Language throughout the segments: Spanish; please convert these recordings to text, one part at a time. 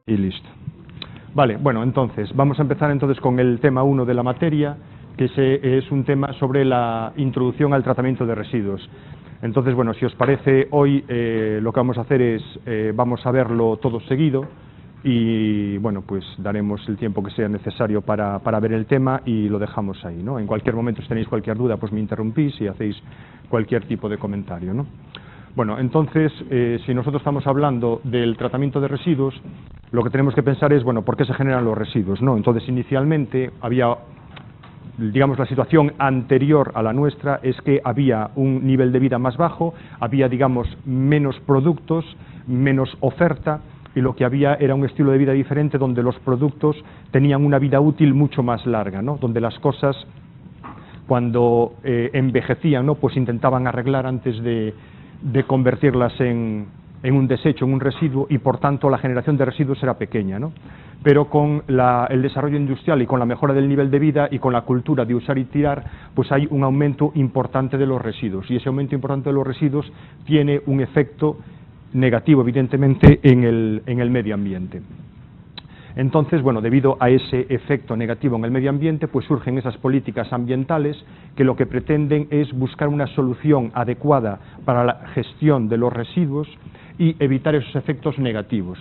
Y listo. Vale, bueno, entonces, vamos a empezar entonces con el tema 1 de la materia, que es un tema sobre la introducción al tratamiento de residuos. Entonces, bueno, si os parece, hoy lo que vamos a hacer es, vamos a verlo todo seguido y, bueno, pues daremos el tiempo que sea necesario para ver el tema y lo dejamos ahí, ¿no? En cualquier momento, si tenéis cualquier duda, pues me interrumpís y hacéis cualquier tipo de comentario, ¿no? Bueno, entonces, si nosotros estamos hablando del tratamiento de residuos, lo que tenemos que pensar es, bueno, ¿por qué se generan los residuos, no? Entonces, inicialmente había, digamos, la situación anterior a la nuestra es que había un nivel de vida más bajo, había, digamos, menos productos, menos oferta, y lo que había era un estilo de vida diferente donde los productos tenían una vida útil mucho más larga, ¿no? Donde las cosas, cuando envejecían, ¿no? Pues intentaban arreglar antes de convertirlas en un desecho, en un residuo, y por tanto la generación de residuos era pequeña, ¿no? Pero con el desarrollo industrial y con la mejora del nivel de vida y con la cultura de usar y tirar, pues hay un aumento importante de los residuos, y ese aumento importante de los residuos tiene un efecto negativo, evidentemente, en el medio ambiente. Entonces, bueno, debido a ese efecto negativo en el medio ambiente, pues surgen esas políticas ambientales que lo que pretenden es buscar una solución adecuada para la gestión de los residuos y evitar esos efectos negativos.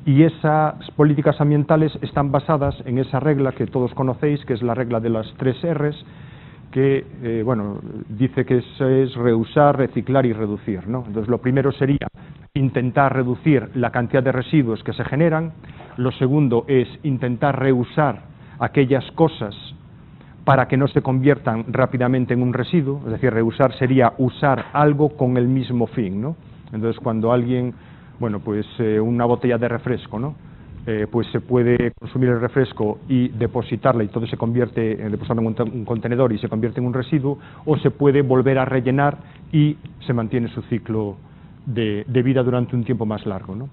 Y esas políticas ambientales están basadas en esa regla que todos conocéis, que es la regla de las 3 R's, que, bueno, dice que es reusar, reciclar y reducir, ¿no? Entonces, lo primero sería intentar reducir la cantidad de residuos que se generan. Lo segundo es intentar reusar aquellas cosas para que no se conviertan rápidamente en un residuo, es decir, reusar sería usar algo con el mismo fin, ¿no? Entonces, cuando alguien, bueno, pues una botella de refresco, ¿no? Pues se puede consumir el refresco y depositarla y todo se convierte, depositarla en un contenedor y se convierte en un residuo, o se puede volver a rellenar y se mantiene su ciclo de vida durante un tiempo más largo, ¿no?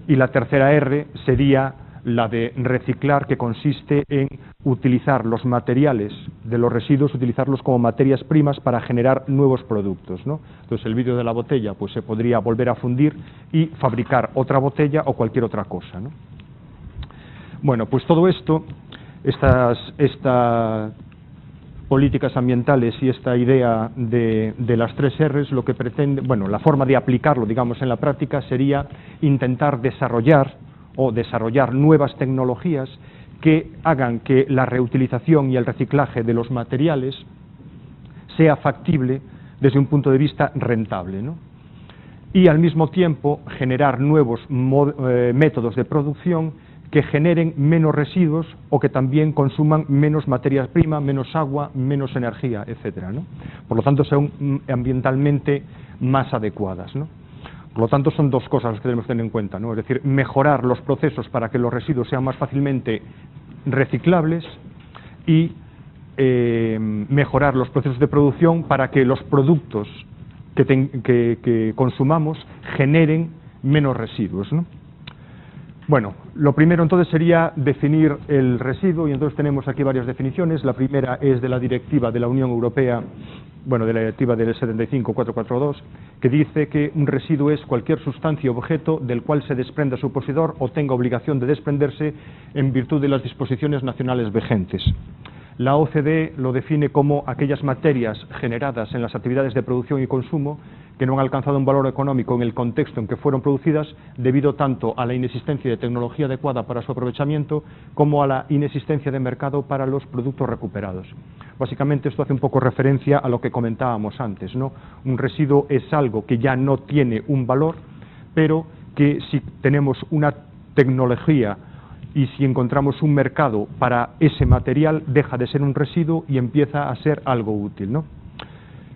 Y la tercera R sería la de reciclar, que consiste en utilizar los materiales de los residuos, utilizarlos como materias primas para generar nuevos productos, ¿no? Entonces, el vidrio de la botella pues se podría volver a fundir y fabricar otra botella o cualquier otra cosa, ¿no? Bueno, pues todo esto, estas políticas ambientales y esta idea de las 3 R's, lo que pretende, bueno, la forma de aplicarlo, digamos, en la práctica sería intentar desarrollar nuevas tecnologías que hagan que la reutilización y el reciclaje de los materiales sea factible desde un punto de vista rentable, ¿no? Y al mismo tiempo generar nuevos métodos de producción que generen menos residuos o que también consuman menos materias primas, menos agua, menos energía, etcétera, ¿no? Por lo tanto, son ambientalmente más adecuadas, ¿no? Por lo tanto, son dos cosas que tenemos que tener en cuenta, ¿no? Es decir, mejorar los procesos para que los residuos sean más fácilmente reciclables y mejorar los procesos de producción para que los productos que consumamos generen menos residuos, ¿no? Bueno, lo primero entonces sería definir el residuo, y entonces tenemos aquí varias definiciones. La primera es de la directiva de la Unión Europea, bueno, de la directiva del 75/442, que dice que un residuo es cualquier sustancia o objeto del cual se desprenda su poseedor o tenga obligación de desprenderse en virtud de las disposiciones nacionales vigentes. La OCDE lo define como aquellas materias generadas en las actividades de producción y consumo que no han alcanzado un valor económico en el contexto en que fueron producidas debido tanto a la inexistencia de tecnología adecuada para su aprovechamiento como a la inexistencia de mercado para los productos recuperados. Básicamente esto hace un poco referencia a lo que comentábamos antes, ¿no? Un residuo es algo que ya no tiene un valor, pero que si tenemos una tecnología y si encontramos un mercado para ese material, deja de ser un residuo y empieza a ser algo útil, ¿no?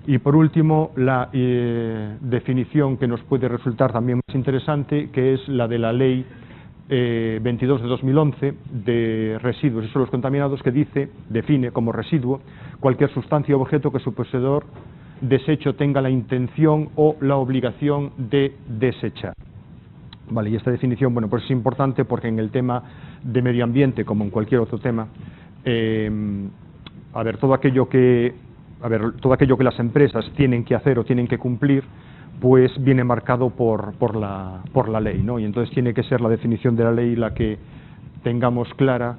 Y por último, la definición que nos puede resultar también más interesante, que es la de la Ley 22 de 2011 de residuos y suelos contaminados, que define como residuo cualquier sustancia o objeto que su poseedor desecho tenga la intención o la obligación de desechar. Vale, y esta definición, bueno, pues es importante porque en el tema de medio ambiente, como en cualquier otro tema, todo aquello que las empresas tienen que hacer o tienen que cumplir, pues viene marcado por la ley, ¿no? Y entonces tiene que ser la definición de la ley la que tengamos clara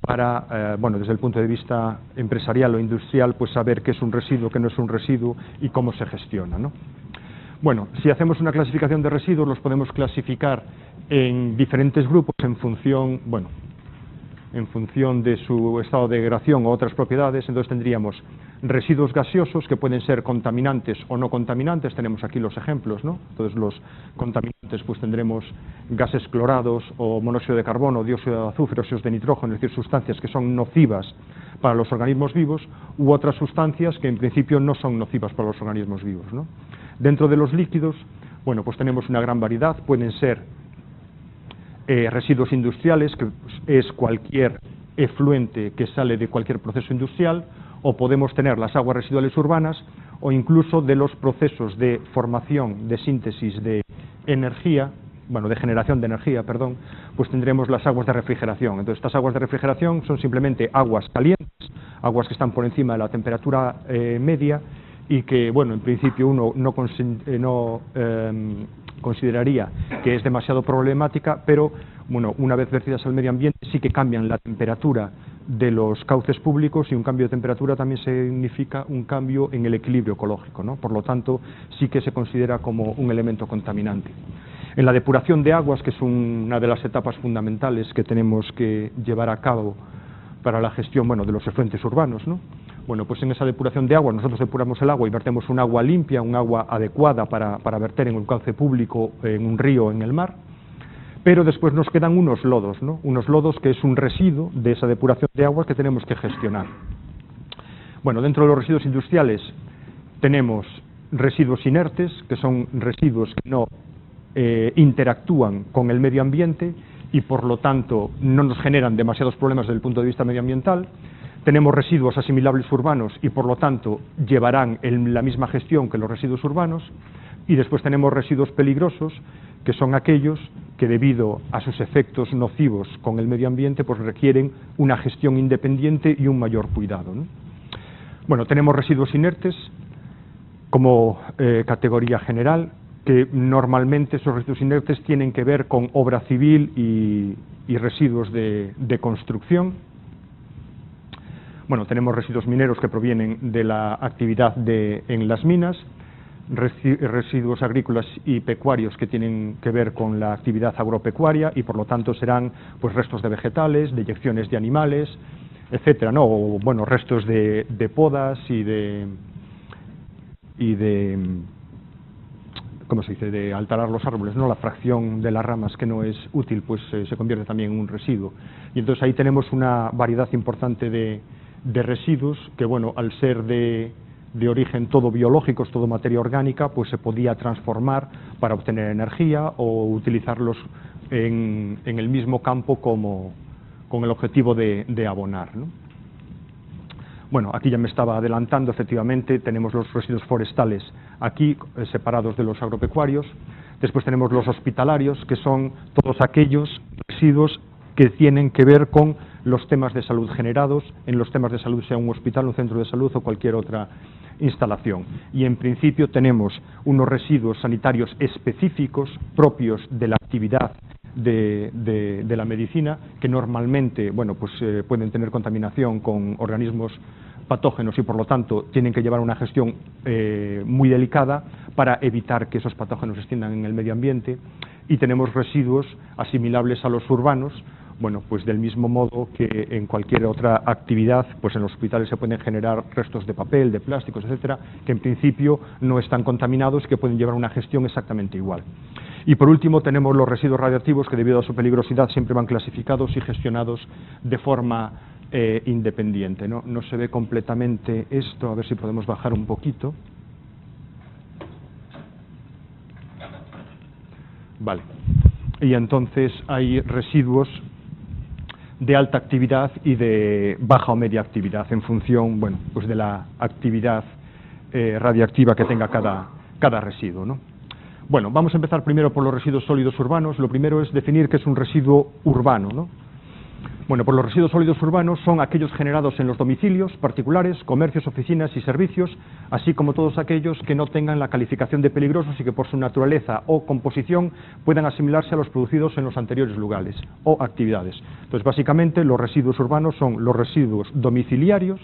para, bueno, desde el punto de vista empresarial o industrial, pues saber qué es un residuo, qué no es un residuo y cómo se gestiona, ¿no? Bueno, si hacemos una clasificación de residuos, los podemos clasificar en diferentes grupos en función, bueno, en función de su estado de degradación o otras propiedades. Entonces tendríamos residuos gaseosos que pueden ser contaminantes o no contaminantes, tenemos aquí los ejemplos, ¿no? Entonces los contaminantes pues tendremos gases clorados o monóxido de carbono, dióxido de azufre, óxidos de nitrógeno, es decir, sustancias que son nocivas para los organismos vivos, u otras sustancias que en principio no son nocivas para los organismos vivos, ¿no? Dentro de los líquidos, bueno, pues tenemos una gran variedad, pueden ser residuos industriales, que es cualquier efluente que sale de cualquier proceso industrial, o podemos tener las aguas residuales urbanas, o incluso de los procesos de formación, de síntesis de energía, bueno, de generación de energía, perdón, pues tendremos las aguas de refrigeración. Entonces, estas aguas de refrigeración son simplemente aguas calientes, aguas que están por encima de la temperatura media, y que, bueno, en principio uno no consideraría que es demasiado problemática, pero, bueno, una vez vertidas al medio ambiente sí que cambian la temperatura de los cauces públicos, y un cambio de temperatura también significa un cambio en el equilibrio ecológico, ¿no? Por lo tanto, sí que se considera como un elemento contaminante. En la depuración de aguas, que es una de las etapas fundamentales que tenemos que llevar a cabo para la gestión, bueno, de los efluentes urbanos, ¿no? Bueno, pues en esa depuración de agua nosotros depuramos el agua y vertemos un agua limpia, un agua adecuada para verter en un cauce público, en un río, en el mar, pero después nos quedan unos lodos, ¿no? Unos lodos que es un residuo de esa depuración de aguas que tenemos que gestionar. Bueno, dentro de los residuos industriales tenemos residuos inertes, que son residuos que no interactúan con el medio ambiente y por lo tanto no nos generan demasiados problemas desde el punto de vista medioambiental. Tenemos residuos asimilables urbanos y por lo tanto llevarán la misma gestión que los residuos urbanos. Y después tenemos residuos peligrosos, que son aquellos que debido a sus efectos nocivos con el medio ambiente pues requieren una gestión independiente y un mayor cuidado, ¿no? Bueno, tenemos residuos inertes como categoría general, que normalmente esos residuos inertes tienen que ver con obra civil y residuos de construcción. Bueno, tenemos residuos mineros que provienen de la actividad en las minas, residuos agrícolas y pecuarios que tienen que ver con la actividad agropecuaria y por lo tanto serán pues restos de vegetales, deyecciones de animales, etcétera, ¿no? O, bueno, restos de podas y de ¿cómo se dice?, de alterar los árboles, ¿no? La fracción de las ramas que no es útil, pues se convierte también en un residuo. Y entonces ahí tenemos una variedad importante de residuos que, bueno, al ser de origen todo biológicos, todo materia orgánica, pues se podía transformar para obtener energía o utilizarlos en el mismo campo con el objetivo de abonar, ¿no? Bueno, aquí ya me estaba adelantando, efectivamente, tenemos los residuos forestales aquí, separados de los agropecuarios. Después tenemos los hospitalarios, que son todos aquellos residuos que tienen que ver con los temas de salud generados, en los temas de salud, sea un hospital, un centro de salud o cualquier otra instalación. Y en principio tenemos unos residuos sanitarios específicos propios de la actividad de la medicina, que normalmente, bueno, pues pueden tener contaminación con organismos patógenos y por lo tanto tienen que llevar una gestión muy delicada para evitar que esos patógenos se extiendan en el medio ambiente. Y tenemos residuos asimilables a los urbanos, bueno, pues del mismo modo que en cualquier otra actividad, pues en los hospitales se pueden generar restos de papel, de plásticos, etcétera, que en principio no están contaminados y que pueden llevar una gestión exactamente igual. Y por último tenemos los residuos radiactivos, que debido a su peligrosidad siempre van clasificados y gestionados de forma independiente, ¿no? No se ve completamente esto, a ver si podemos bajar un poquito. Vale. Y entonces hay residuos de alta actividad y de baja o media actividad en función, bueno, pues de la actividad radiactiva que tenga cada residuo, ¿no? Bueno, vamos a empezar primero por los residuos sólidos urbanos. Lo primero es definir qué es un residuo urbano, ¿no? Bueno, pues los residuos sólidos urbanos son aquellos generados en los domicilios particulares, comercios, oficinas y servicios, así como todos aquellos que no tengan la calificación de peligrosos y que por su naturaleza o composición puedan asimilarse a los producidos en los anteriores lugares o actividades. Entonces, básicamente, los residuos urbanos son los residuos domiciliarios,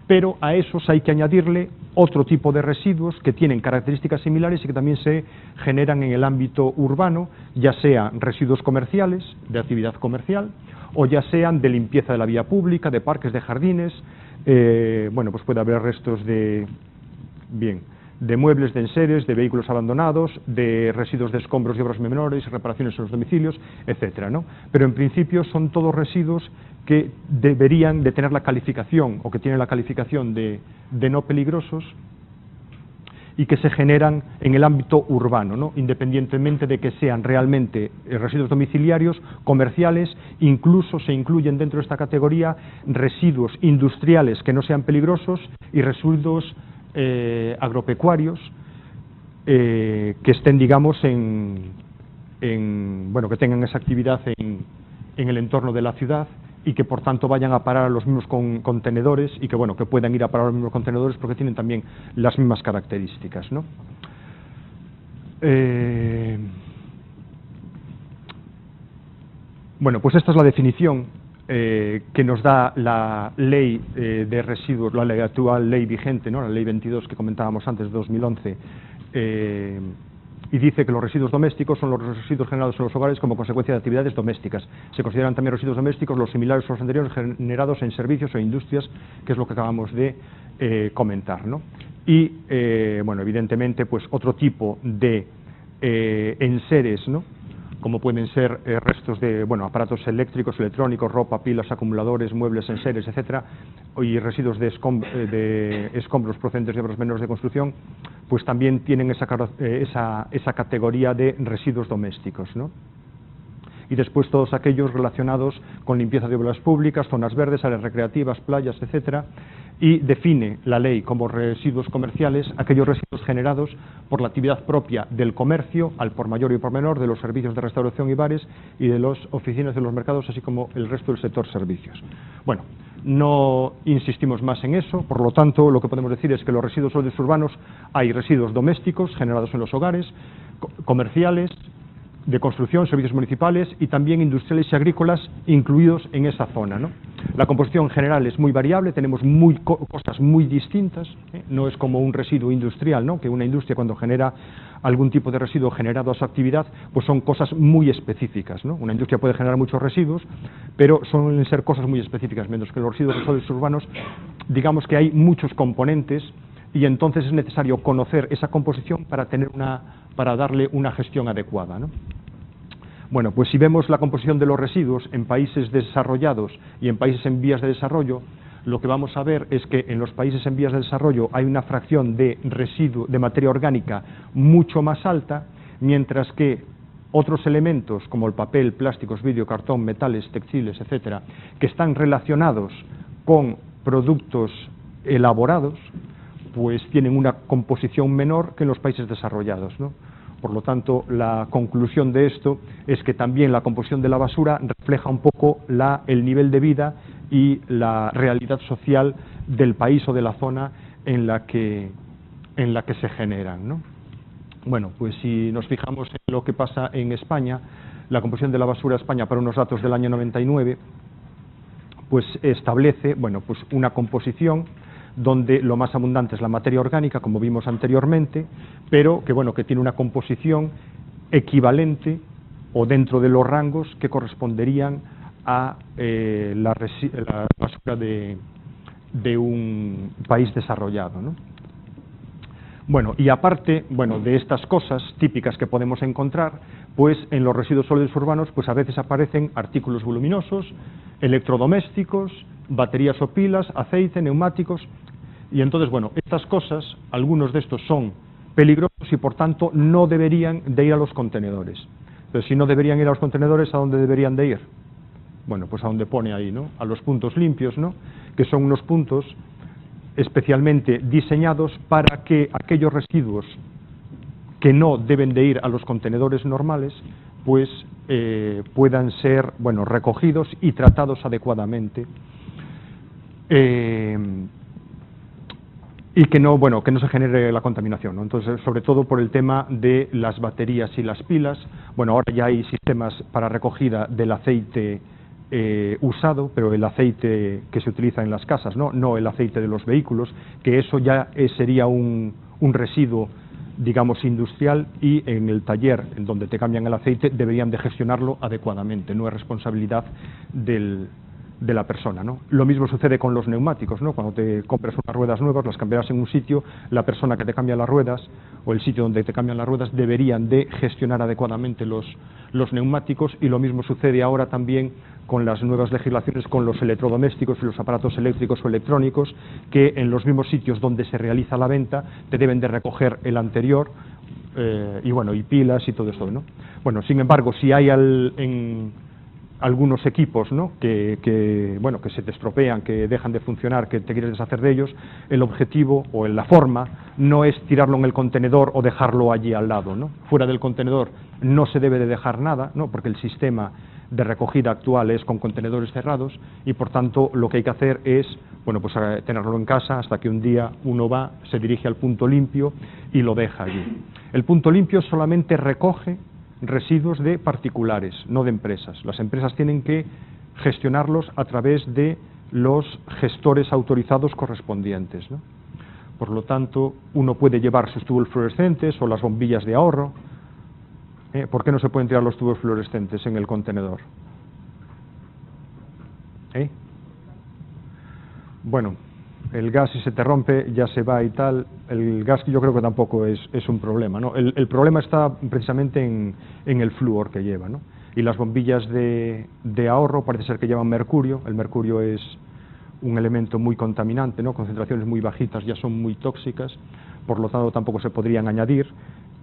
pero a esos hay que añadirle otro tipo de residuos que tienen características similares y que también se generan en el ámbito urbano, ya sean residuos comerciales, de actividad comercial, o ya sean de limpieza de la vía pública, de parques, de jardines. Bueno, pues puede haber restos de muebles, de enseres, de vehículos abandonados, de residuos de escombros y obras menores, reparaciones en los domicilios, etcétera, ¿no? Pero en principio son todos residuos que deberían de tener la calificación o que tienen la calificación de no peligrosos y que se generan en el ámbito urbano, ¿no? Independientemente de que sean realmente residuos domiciliarios, comerciales, incluso se incluyen dentro de esta categoría residuos industriales que no sean peligrosos y residuos agropecuarios que estén, digamos, bueno, que tengan esa actividad en el entorno de la ciudad y que por tanto vayan a parar a los mismos contenedores y que, bueno, que puedan ir a parar a los mismos contenedores porque tienen también las mismas características, ¿no? Bueno, pues esta es la definición que nos da la ley de residuos, la actual ley vigente, ¿no? La ley 22 que comentábamos antes, de 2011, y dice que los residuos domésticos son los residuos generados en los hogares como consecuencia de actividades domésticas. Se consideran también residuos domésticos los similares a los anteriores generados en servicios o industrias, que es lo que acabamos de comentar, ¿no? Y, bueno, evidentemente, pues otro tipo de enseres, ¿no? Como pueden ser restos de, bueno, aparatos eléctricos, electrónicos, ropa, pilas, acumuladores, muebles, enseres, etcétera, y residuos de escombros procedentes de obras menores de construcción, pues también tienen esa categoría de residuos domésticos, ¿no? Y después todos aquellos relacionados con limpieza de obras públicas, zonas verdes, áreas recreativas, playas, etcétera, y define la ley como residuos comerciales aquellos residuos generados por la actividad propia del comercio, al por mayor y por menor, de los servicios de restauración y bares y de las oficinas de los mercados, así como el resto del sector servicios. Bueno, no insistimos más en eso, por lo tanto, lo que podemos decir es que los residuos sólidos urbanos, hay residuos domésticos generados en los hogares, comerciales, de construcción, servicios municipales y también industriales y agrícolas incluidos en esa zona, ¿no? La composición general es muy variable, tenemos cosas muy distintas, ¿eh? No es como un residuo industrial, ¿no? Que una industria cuando genera algún tipo de residuo generado a su actividad, pues son cosas muy específicas, ¿no? Una industria puede generar muchos residuos, pero suelen ser cosas muy específicas, mientras que los residuos sólidos urbanos, digamos que hay muchos componentes y entonces es necesario conocer esa composición para darle una gestión adecuada, ¿no? Bueno, pues si vemos la composición de los residuos en países desarrollados y en países en vías de desarrollo, lo que vamos a ver es que en los países en vías de desarrollo hay una fracción de residuo de materia orgánica mucho más alta, mientras que otros elementos como el papel, plásticos, vidrio, cartón, metales, textiles, etcétera, que están relacionados con productos elaborados, pues tienen una composición menor que en los países desarrollados, ¿no? Por lo tanto, la conclusión de esto es que también la composición de la basura refleja un poco el nivel de vida y la realidad social del país o de la zona en la que se generan, ¿no? Bueno, pues si nos fijamos en lo que pasa en España, la composición de la basura en España, para unos datos del año 99, pues establece, bueno, pues una composición donde lo más abundante es la materia orgánica, como vimos anteriormente, pero que, bueno, que tiene una composición equivalente o dentro de los rangos que corresponderían a la basura de un país desarrollado, ¿no? Bueno, y aparte, bueno, de estas cosas típicas que podemos encontrar, pues en los residuos sólidos urbanos, pues a veces aparecen artículos voluminosos, electrodomésticos, baterías o pilas, aceite, neumáticos, y entonces, bueno, estas cosas, algunos de estos son peligrosos y por tanto no deberían de ir a los contenedores. Pero si no deberían ir a los contenedores, ¿a dónde deberían de ir? Bueno, pues a donde pone ahí, ¿no? A los puntos limpios, ¿no? Que son unos puntos especialmente diseñados para que aquellos residuos que no deben de ir a los contenedores normales, pues puedan ser, bueno, recogidos y tratados adecuadamente, y que no, bueno, que no se genere la contaminación, ¿no? Entonces, sobre todo por el tema de las baterías y las pilas. Bueno, ahora ya hay sistemas para recogida del aceite usado, pero el aceite que se utiliza en las casas, no el aceite de los vehículos, que eso ya sería un residuo, digamos, industrial, y en el taller en donde te cambian el aceite deberían de gestionarlo adecuadamente, no es responsabilidad de la persona, ¿no? Lo mismo sucede con los neumáticos, ¿no? Cuando te compras unas ruedas nuevas, las cambiarás en un sitio, la persona que te cambia las ruedas o el sitio donde te cambian las ruedas deberían de gestionar adecuadamente los neumáticos, y lo mismo sucede ahora también con las nuevas legislaciones con los electrodomésticos y los aparatos eléctricos o electrónicos, que en los mismos sitios donde se realiza la venta te deben de recoger el anterior, y bueno, y pilas y todo esto, ¿no? Bueno, sin embargo, si hay algunos equipos, ¿no?, que se te estropean, que dejan de funcionar, que te quieres deshacer de ellos, el objetivo o la forma no es tirarlo en el contenedor o dejarlo allí al lado, ¿no? Fuera del contenedor no se debe de dejar nada, ¿no?, porque el sistema de recogida actual es con contenedores cerrados, y por tanto lo que hay que hacer es, bueno, pues tenerlo en casa hasta que un día uno va, se dirige al punto limpio y lo deja allí. El punto limpio solamente recoge residuos de particulares, no de empresas. Las empresas tienen que gestionarlos a través de los gestores autorizados correspondientes, ¿no? Por lo tanto, uno puede llevar sus tubos fluorescentes o las bombillas de ahorro. ¿Por qué no se pueden tirar los tubos fluorescentes en el contenedor? Bueno, el gas, si se te rompe, ya se va y tal. El gas yo creo que tampoco es un problema, ¿no? El problema está precisamente en el flúor que lleva, ¿no? Y las bombillas de ahorro parece ser que llevan mercurio. El mercurio es un elemento muy contaminante, ¿no? Concentraciones muy bajitas ya son muy tóxicas, por lo tanto tampoco se podrían añadir.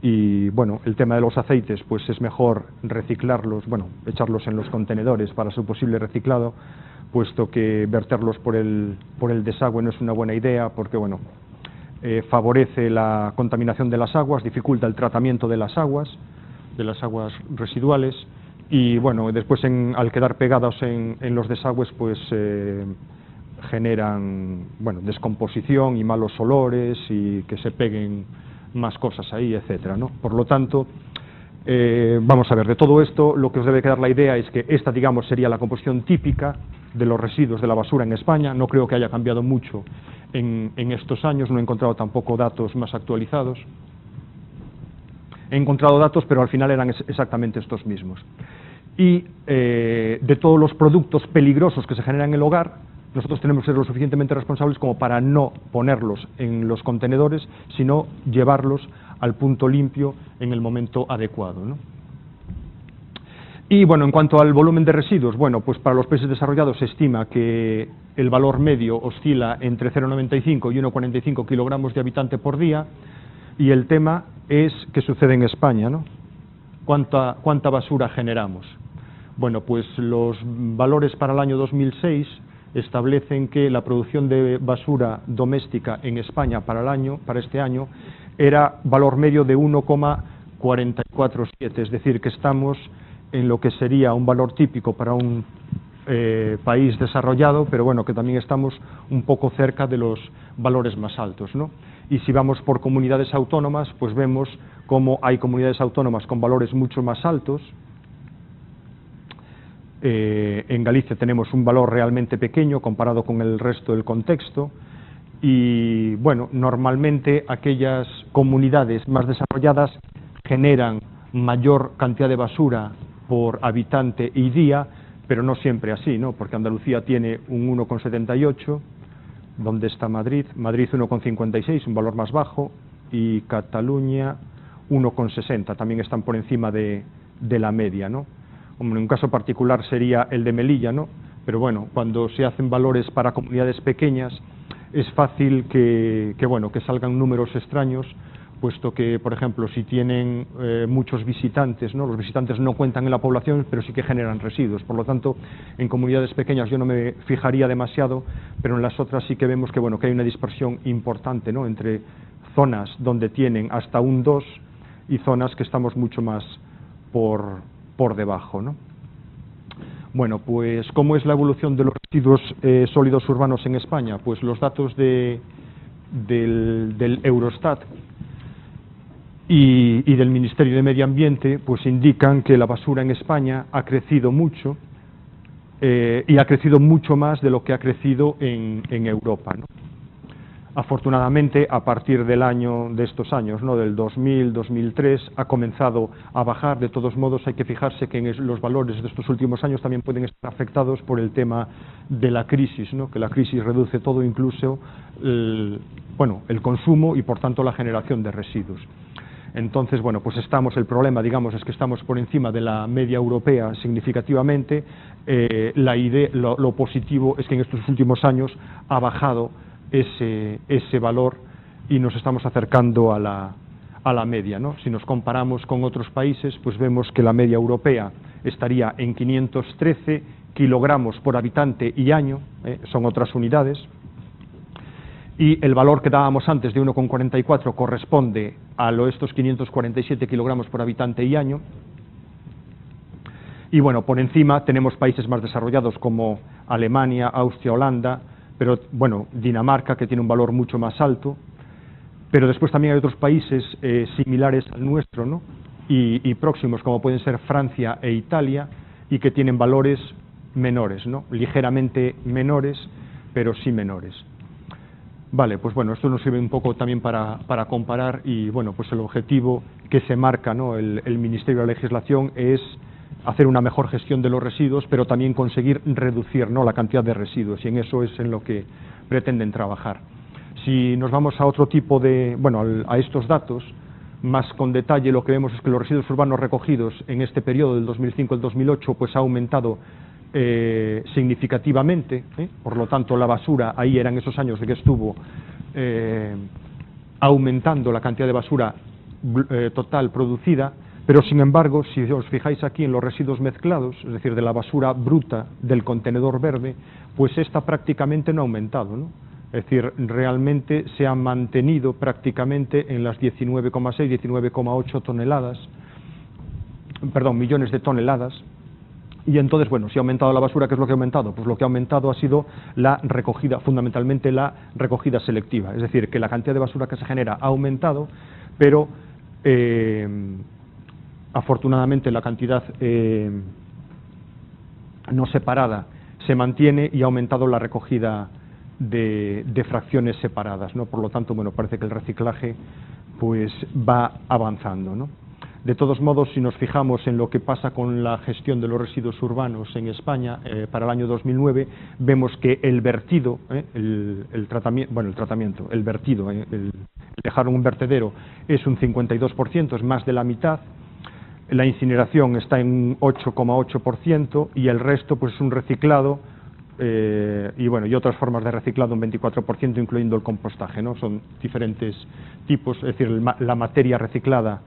Y bueno, el tema de los aceites, pues es mejor reciclarlos, bueno, echarlos en los contenedores para su posible reciclado, puesto que verterlos por el desagüe no es una buena idea, porque bueno, favorece la contaminación de las aguas, dificulta el tratamiento de las aguas residuales, y bueno, después al quedar pegados en los desagües, pues generan, bueno, descomposición y malos olores, y que se peguen más cosas ahí, etcétera, ¿no? Por lo tanto, vamos a ver, de todo esto lo que os debe quedar la idea es que esta, digamos, sería la composición típica de los residuos de la basura en España. No creo que haya cambiado mucho en estos años, no he encontrado tampoco datos más actualizados. He encontrado datos, pero al final eran exactamente estos mismos. Y de todos los productos peligrosos que se generan en el hogar, nosotros tenemos que ser lo suficientemente responsables como para no ponerlos en los contenedores, sino llevarlos al punto limpio en el momento adecuado, ¿no? Y bueno, en cuanto al volumen de residuos, bueno, pues para los países desarrollados se estima que el valor medio oscila entre 0,95 y 1,45 kilogramos de habitante por día, y el tema es qué sucede en España, ¿no? ¿Cuánta basura generamos? Bueno, pues los valores para el año 2006 establecen que la producción de basura doméstica en España para este año era valor medio de 1,447, es decir, que estamos en lo que sería un valor típico para un país desarrollado, pero bueno, que también estamos un poco cerca de los valores más altos, ¿no? Y si vamos por comunidades autónomas, pues vemos cómo hay comunidades autónomas con valores mucho más altos. En Galicia tenemos un valor realmente pequeño comparado con el resto del contexto, y bueno, normalmente aquellas comunidades más desarrolladas generan mayor cantidad de basura por habitante y día, pero no siempre así, ¿no? Porque Andalucía tiene un 1,78, ¿dónde está Madrid? Madrid 1,56, un valor más bajo, y Cataluña 1,60, también están por encima de la media, ¿no? En un caso particular sería el de Melilla, ¿no? Pero bueno, cuando se hacen valores para comunidades pequeñas es fácil que salgan números extraños, puesto que, por ejemplo, si tienen muchos visitantes, ¿no? Los visitantes no cuentan en la población, pero sí que generan residuos. Por lo tanto, en comunidades pequeñas yo no me fijaría demasiado, pero en las otras sí que vemos que hay una dispersión importante, ¿no? Entre zonas donde tienen hasta un 2 y zonas que estamos mucho más por debajo, ¿no? Bueno, pues ¿cómo es la evolución de los residuos sólidos urbanos en España? Pues los datos del Eurostat y del Ministerio de Medio Ambiente pues indican que la basura en España ha crecido mucho y ha crecido mucho más de lo que ha crecido en Europa, ¿no? Afortunadamente, a partir de estos años, ¿no?, del 2000, 2003, ha comenzado a bajar. De todos modos, hay que fijarse que los valores de estos últimos años también pueden estar afectados por el tema de la crisis, ¿no?, que la crisis reduce todo, incluso el consumo y, por tanto, la generación de residuos. Entonces, bueno, pues el problema, digamos, es que estamos por encima de la media europea significativamente. Lo positivo es que en estos últimos años ha bajado ese valor y nos estamos acercando a la media, ¿no? Si nos comparamos con otros países, pues vemos que la media europea estaría en 513 kilogramos por habitante y año, son otras unidades, y el valor que dábamos antes de 1,44 corresponde a estos 547 kilogramos por habitante y año. Y bueno, por encima tenemos países más desarrollados como Alemania, Austria, Holanda, pero bueno, Dinamarca, que tiene un valor mucho más alto, pero después también hay otros países similares al nuestro, ¿no?, y próximos, como pueden ser Francia e Italia, y que tienen valores menores, ¿no?, ligeramente menores, pero sí menores. Vale, pues bueno, esto nos sirve un poco también para comparar, y bueno, pues el objetivo que se marca, ¿no?, el Ministerio de la Legislación es hacer una mejor gestión de los residuos, pero también conseguir reducir, ¿no?, la cantidad de residuos, y en eso es en lo que pretenden trabajar. Si nos vamos a otro tipo a estos datos, más con detalle, lo que vemos es que los residuos urbanos recogidos en este periodo del 2005 al 2008 pues ha aumentado significativamente, por lo tanto la basura ahí eran esos años de que estuvo aumentando la cantidad de basura total producida. Pero, sin embargo, si os fijáis aquí en los residuos mezclados, es decir, de la basura bruta del contenedor verde, pues esta prácticamente no ha aumentado, ¿no? Es decir, realmente se ha mantenido prácticamente en las 19,6, 19,8 toneladas, millones de toneladas. Y entonces, bueno, si ha aumentado la basura, ¿qué es lo que ha aumentado? Pues lo que ha aumentado ha sido la recogida, fundamentalmente la recogida selectiva. Es decir, que la cantidad de basura que se genera ha aumentado, pero afortunadamente la cantidad no separada se mantiene y ha aumentado la recogida de fracciones separadas, ¿no? Por lo tanto, bueno, parece que el reciclaje pues va avanzando, ¿no? De todos modos, si nos fijamos en lo que pasa con la gestión de los residuos urbanos en España para el año 2009, vemos que el vertido, el dejar un vertedero es un 52%, es más de la mitad. La incineración está en un 8,8% y el resto pues es un reciclado y otras formas de reciclado un 24%, incluyendo el compostaje, ¿no? Son diferentes tipos, es decir, la materia reciclada,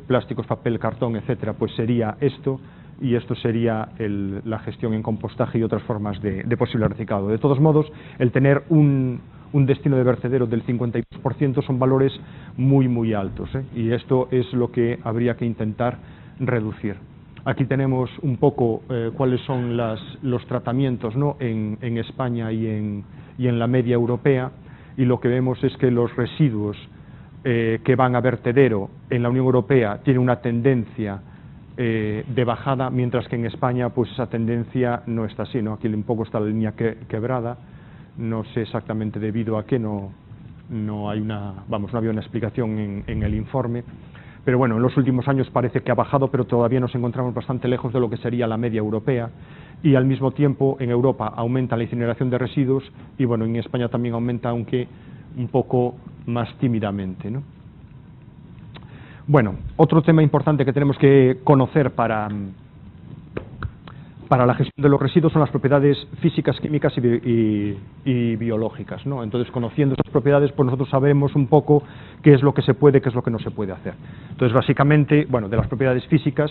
plásticos, papel, cartón, etcétera, pues sería esto, y esto sería la gestión en compostaje y otras formas de posible reciclado. De todos modos, el tener un destino de vertedero del 52% son valores muy, muy altos, y esto es lo que habría que intentar reducir. Aquí tenemos un poco cuáles son los tratamientos, ¿no?, en España y en la media europea, y lo que vemos es que los residuos que van a vertedero en la Unión Europea tienen una tendencia de bajada, mientras que en España pues esa tendencia no está así, ¿no? Aquí un poco está la línea quebrada, no sé exactamente debido a qué, no había una explicación en el informe, pero bueno, en los últimos años parece que ha bajado, pero todavía nos encontramos bastante lejos de lo que sería la media europea, y al mismo tiempo en Europa aumenta la incineración de residuos, y bueno, en España también aumenta, aunque un poco más tímidamente, ¿no? Bueno, otro tema importante que tenemos que conocer para la gestión de los residuos son las propiedades físicas, químicas y biológicas, ¿no? Entonces, conociendo esas propiedades, pues nosotros sabemos un poco qué es lo que se puede, qué es lo que no se puede hacer. Entonces, básicamente, bueno, de las propiedades físicas,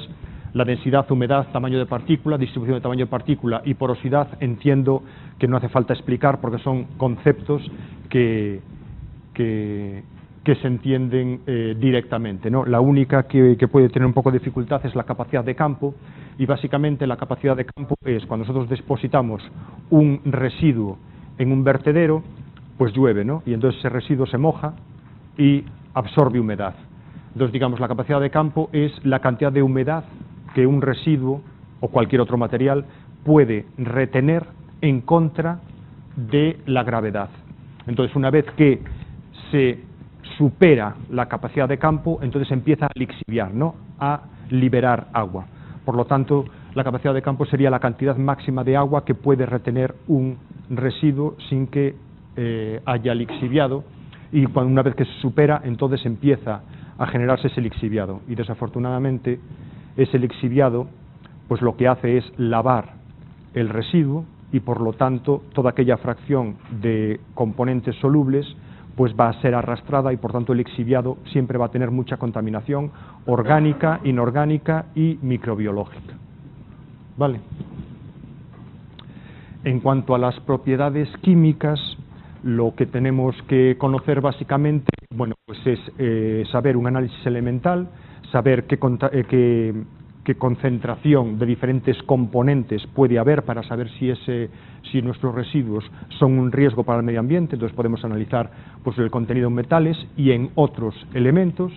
la densidad, humedad, tamaño de partícula, distribución de tamaño de partícula y porosidad, entiendo que no hace falta explicar porque son conceptos que que se entienden directamente, ¿no? La única que puede tener un poco de dificultad es la capacidad de campo, y básicamente la capacidad de campo es cuando nosotros depositamos un residuo en un vertedero, pues llueve, ¿no? Y entonces ese residuo se moja y absorbe humedad. Entonces, digamos, la capacidad de campo es la cantidad de humedad que un residuo o cualquier otro material puede retener en contra de la gravedad. Entonces, una vez que se supera la capacidad de campo, entonces empieza a lixiviar, ¿no? A liberar agua. Por lo tanto, la capacidad de campo sería la cantidad máxima de agua que puede retener un residuo sin que haya lixiviado, y una vez que se supera, entonces empieza a generarse ese lixiviado. Y desafortunadamente, ese lixiviado, pues lo que hace es lavar el residuo, y por lo tanto toda aquella fracción de componentes solubles pues va a ser arrastrada, y por tanto el lixiviado siempre va a tener mucha contaminación orgánica, inorgánica y microbiológica. ¿Vale? En cuanto a las propiedades químicas, lo que tenemos que conocer básicamente, bueno, pues es saber un análisis elemental, saber qué concentración de diferentes componentes puede haber para saber si nuestros residuos son un riesgo para el medio ambiente. Entonces podemos analizar pues el contenido en metales y en otros elementos,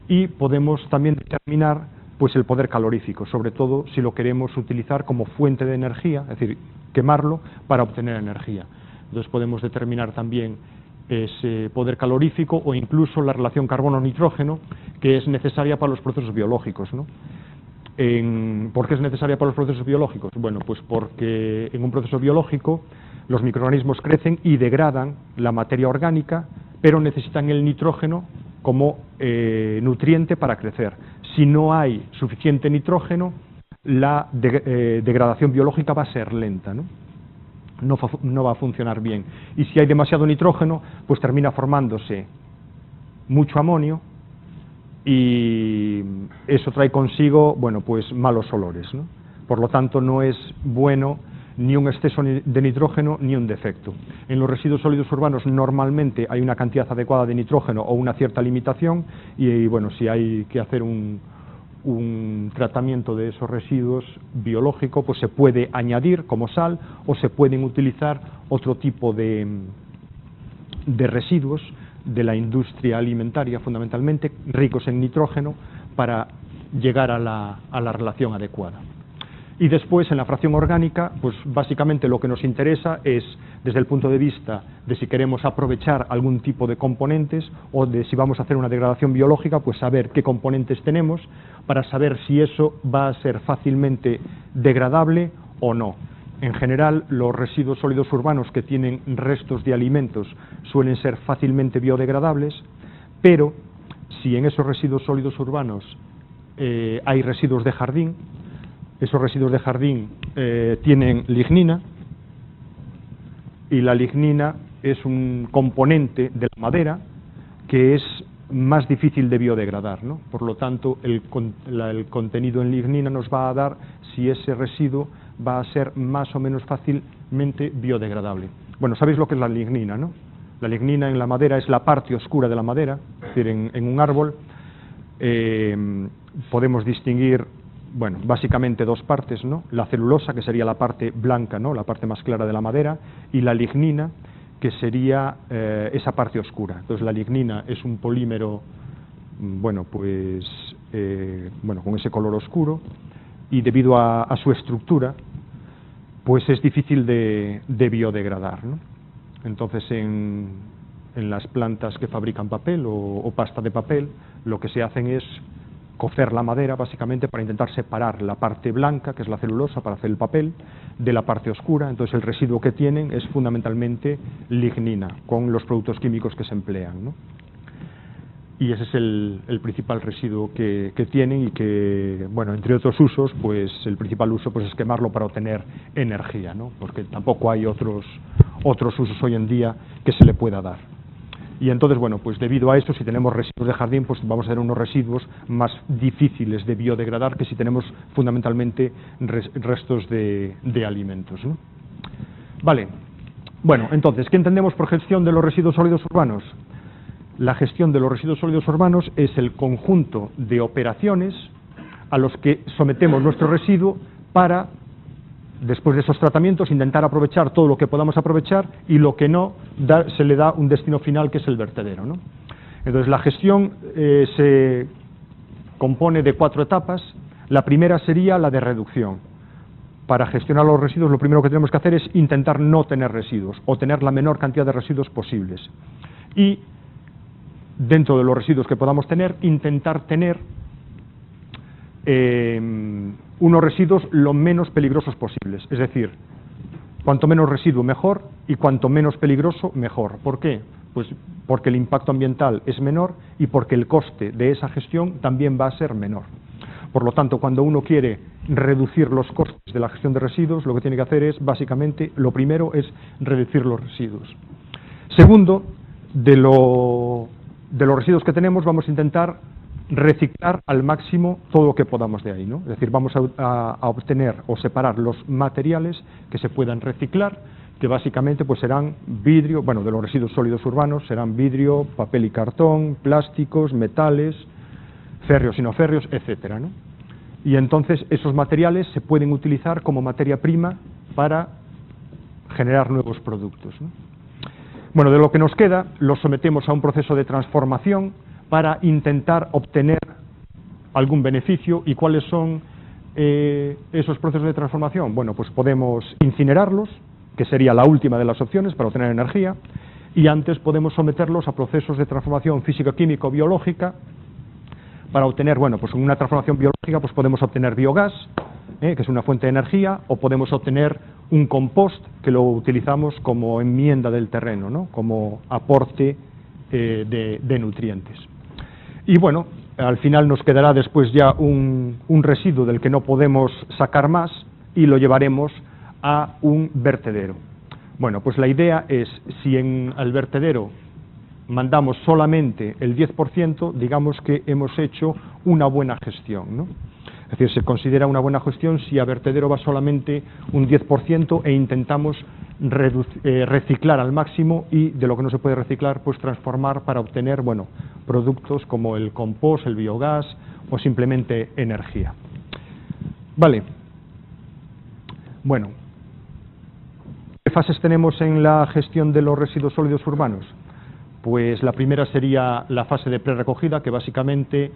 y podemos también determinar pues el poder calorífico, sobre todo si lo queremos utilizar como fuente de energía, es decir, quemarlo para obtener energía. Entonces podemos determinar también ese poder calorífico, o incluso la relación carbono-nitrógeno, que es necesaria para los procesos biológicos, ¿no? ¿Por qué es necesaria para los procesos biológicos? Bueno, pues porque en un proceso biológico los microorganismos crecen y degradan la materia orgánica, pero necesitan el nitrógeno como nutriente para crecer. Si no hay suficiente nitrógeno, la degradación biológica va a ser lenta, ¿no? No va a funcionar bien. Y si hay demasiado nitrógeno, pues termina formándose mucho amonio, y eso trae consigo, bueno, pues malos olores, ¿no? Por lo tanto, no es bueno ni un exceso de nitrógeno ni un defecto. En los residuos sólidos urbanos normalmente hay una cantidad adecuada de nitrógeno o una cierta limitación, y bueno, si hay que hacer un tratamiento de esos residuos biológico, pues se puede añadir como sal, o se pueden utilizar otro tipo de residuos de la industria alimentaria, fundamentalmente ricos en nitrógeno, para llegar a la relación adecuada. Y después, en la fracción orgánica, pues básicamente lo que nos interesa es, desde el punto de vista de si queremos aprovechar algún tipo de componentes, o de si vamos a hacer una degradación biológica, pues saber qué componentes tenemos, para saber si eso va a ser fácilmente degradable o no. En general, los residuos sólidos urbanos que tienen restos de alimentos suelen ser fácilmente biodegradables, pero si en esos residuos sólidos urbanos hay residuos de jardín, esos residuos de jardín tienen lignina, y la lignina es un componente de la madera que es más difícil de biodegradar, ¿no? Por lo tanto, el contenido en lignina nos va a dar si ese residuo va a ser más o menos fácilmente biodegradable. Bueno, sabéis lo que es la lignina, ¿no? La lignina en la madera es la parte oscura de la madera, es decir, en un árbol podemos distinguir, bueno, básicamente dos partes, ¿no? La celulosa, que sería la parte blanca, ¿no? La parte más clara de la madera, y la lignina, que sería esa parte oscura. Entonces la lignina es un polímero, bueno, pues con ese color oscuro, y debido a su estructura, pues es difícil de biodegradar, ¿no? Entonces en las plantas que fabrican papel o pasta de papel, lo que se hacen es cocer la madera básicamente para intentar separar la parte blanca, que es la celulosa para hacer el papel, de la parte oscura. Entonces el residuo que tienen es fundamentalmente lignina, con los productos químicos que se emplean, ¿no? Y ese es el principal residuo que tienen, y que, bueno, entre otros usos, pues el principal uso pues es quemarlo para obtener energía, ¿no? Porque tampoco hay otros usos hoy en día que se le pueda dar. Y entonces, bueno, pues debido a esto, si tenemos residuos de jardín, pues vamos a tener unos residuos más difíciles de biodegradar que si tenemos fundamentalmente restos de alimentos, ¿no? Vale. Bueno, entonces, ¿qué entendemos por gestión de los residuos sólidos urbanos? la gestión de los residuos sólidos urbanos es el conjunto de operaciones a los que sometemos nuestro residuo para, después de esos tratamientos, intentar aprovechar todo lo que podamos aprovechar y lo que no, se le da un destino final que es el vertedero, ¿no? Entonces, la gestión se compone de 4 etapas. La primera sería la de reducción. Para gestionar los residuos, lo primero que tenemos que hacer es intentar no tener residuos o tener la menor cantidad de residuos posibles. Y dentro de los residuos que podamos tener, intentar tener unos residuos lo menos peligrosos posibles. Es decir, cuanto menos residuo mejor y cuanto menos peligroso mejor. ¿Por qué? Pues porque el impacto ambiental es menor y porque el coste de esa gestión también va a ser menor. Por lo tanto, cuando uno quiere reducir los costes de la gestión de residuos, lo que tiene que hacer es, básicamente, lo primero es reducir los residuos. Segundo, de los residuos que tenemos, vamos a intentar reciclar al máximo todo lo que podamos de ahí, ¿no? Es decir, vamos a obtener o separar los materiales que se puedan reciclar, que básicamente pues serán vidrio, bueno, de los residuos sólidos urbanos serán vidrio, papel y cartón, plásticos, metales, férreos y no férreos, etcétera, ¿no? Y entonces esos materiales se pueden utilizar como materia prima para generar nuevos productos, ¿no? Bueno, de lo que nos queda, lo sometemos a un proceso de transformación para intentar obtener algún beneficio. ¿Y cuáles son esos procesos de transformación? Bueno, pues podemos incinerarlos, que sería la última de las opciones para obtener energía, y antes podemos someterlos a procesos de transformación físico-químico-biológica para obtener, bueno, pues en una transformación biológica pues podemos obtener biogás, que es una fuente de energía, o podemos obtener un compost, que lo utilizamos como enmienda del terreno, ¿no? Como aporte de nutrientes. Y bueno, al final nos quedará después ya un residuo del que no podemos sacar más y lo llevaremos a un vertedero. Bueno, pues la idea es, si en el vertedero mandamos solamente el 10%, digamos que hemos hecho una buena gestión, ¿no? Es decir, se considera una buena gestión si a vertedero va solamente un 10% e intentamos reciclar al máximo, y de lo que no se puede reciclar, pues transformar para obtener, bueno, productos como el compost, el biogás o simplemente energía. Vale. Bueno, ¿qué fases tenemos en la gestión de los residuos sólidos urbanos? Pues la primera sería la fase de prerecogida, que básicamente,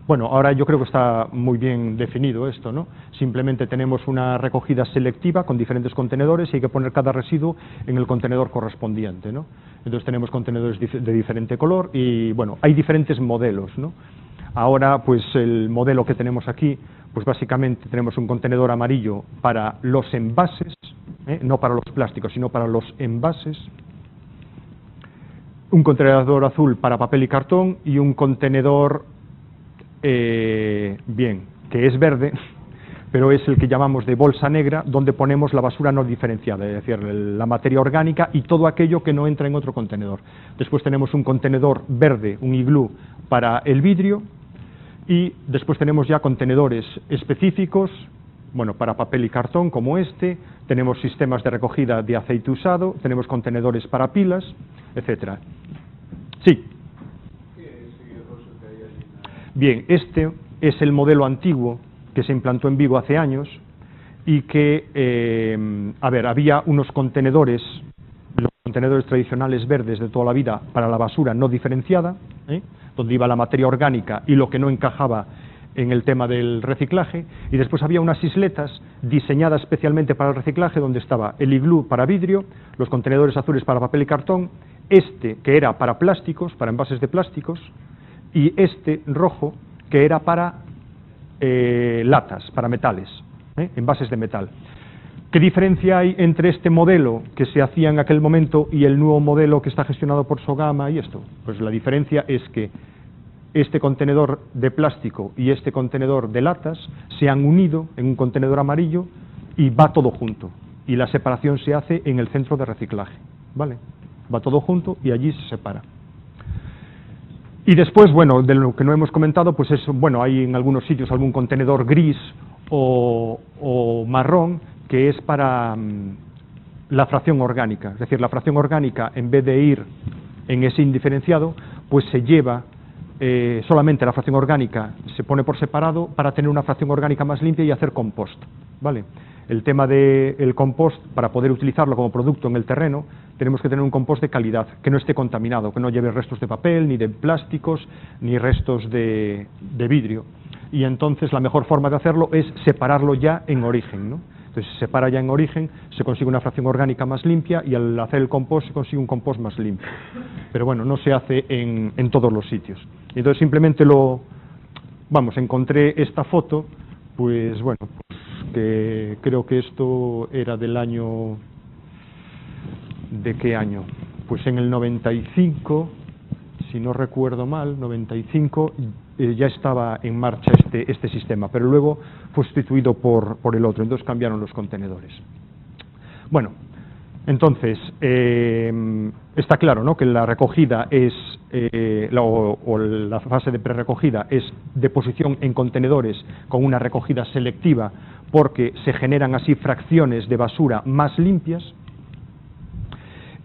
bueno, ahora yo creo que está muy bien definido esto, ¿no? Simplemente tenemos una recogida selectiva con diferentes contenedores y hay que poner cada residuo en el contenedor correspondiente, ¿no? Entonces tenemos contenedores de diferente color y, bueno, hay diferentes modelos, ¿no? Ahora, pues el modelo que tenemos aquí, pues básicamente tenemos un contenedor amarillo para los envases, no para los plásticos, sino para los envases, un contenedor azul para papel y cartón y un contenedor, bien, que es verde, pero es el que llamamos de bolsa negra, donde ponemos la basura no diferenciada, es decir, la materia orgánica y todo aquello que no entra en otro contenedor. Después tenemos un contenedor verde, un iglú, para el vidrio, y después tenemos ya contenedores específicos, bueno, para papel y cartón, como este. Tenemos sistemas de recogida de aceite usado, tenemos contenedores para pilas, etcétera. Sí. Bien, este es el modelo antiguo que se implantó en Vigo hace años y que, a ver, había unos contenedores, los contenedores tradicionales verdes de toda la vida para la basura no diferenciada, donde iba la materia orgánica y lo que no encajaba en el tema del reciclaje, y después había unas isletas diseñadas especialmente para el reciclaje, donde estaba el iglú para vidrio, los contenedores azules para papel y cartón, este que era para plásticos, para envases de plásticos, y este rojo que era para latas, para metales, envases de metal. ¿Qué diferencia hay entre este modelo que se hacía en aquel momento y el nuevo modelo que está gestionado por Sogama y esto? Pues la diferencia es que este contenedor de plástico y este contenedor de latas se han unido en un contenedor amarillo y va todo junto. Y la separación se hace en el centro de reciclaje, ¿vale? Va todo junto y allí se separa. Y después, bueno, de lo que no hemos comentado, pues es, bueno, hay en algunos sitios algún contenedor gris o marrón que es para la fracción orgánica. Es decir, la fracción orgánica, en vez de ir en ese indiferenciado, pues se lleva solamente la fracción orgánica, se pone por separado para tener una fracción orgánica más limpia y hacer compost, ¿vale? El tema del compost, para poder utilizarlo como producto en el terreno, tenemos que tener un compost de calidad, que no esté contaminado, que no lleve restos de papel, ni de plásticos, ni restos de vidrio. Y entonces la mejor forma de hacerlo es separarlo ya en origen, ¿no? Entonces se separa ya en origen, se consigue una fracción orgánica más limpia y al hacer el compost se consigue un compost más limpio. Pero bueno, no se hace en todos los sitios. Y entonces simplemente encontré esta foto, pues bueno, que creo que esto era del año, ¿de qué año? Pues en el 95, si no recuerdo mal, 95, ya estaba en marcha este sistema, pero luego fue sustituido por el otro, entonces cambiaron los contenedores. Bueno, entonces, está claro, ¿no?, que la recogida es, la fase de prerecogida es deposición en contenedores con una recogida selectiva, porque se generan así fracciones de basura más limpias.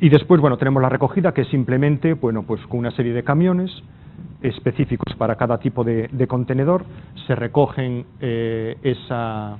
Y después, bueno, tenemos la recogida, que es simplemente, bueno, pues con una serie de camiones específicos para cada tipo de contenedor, se recogen esa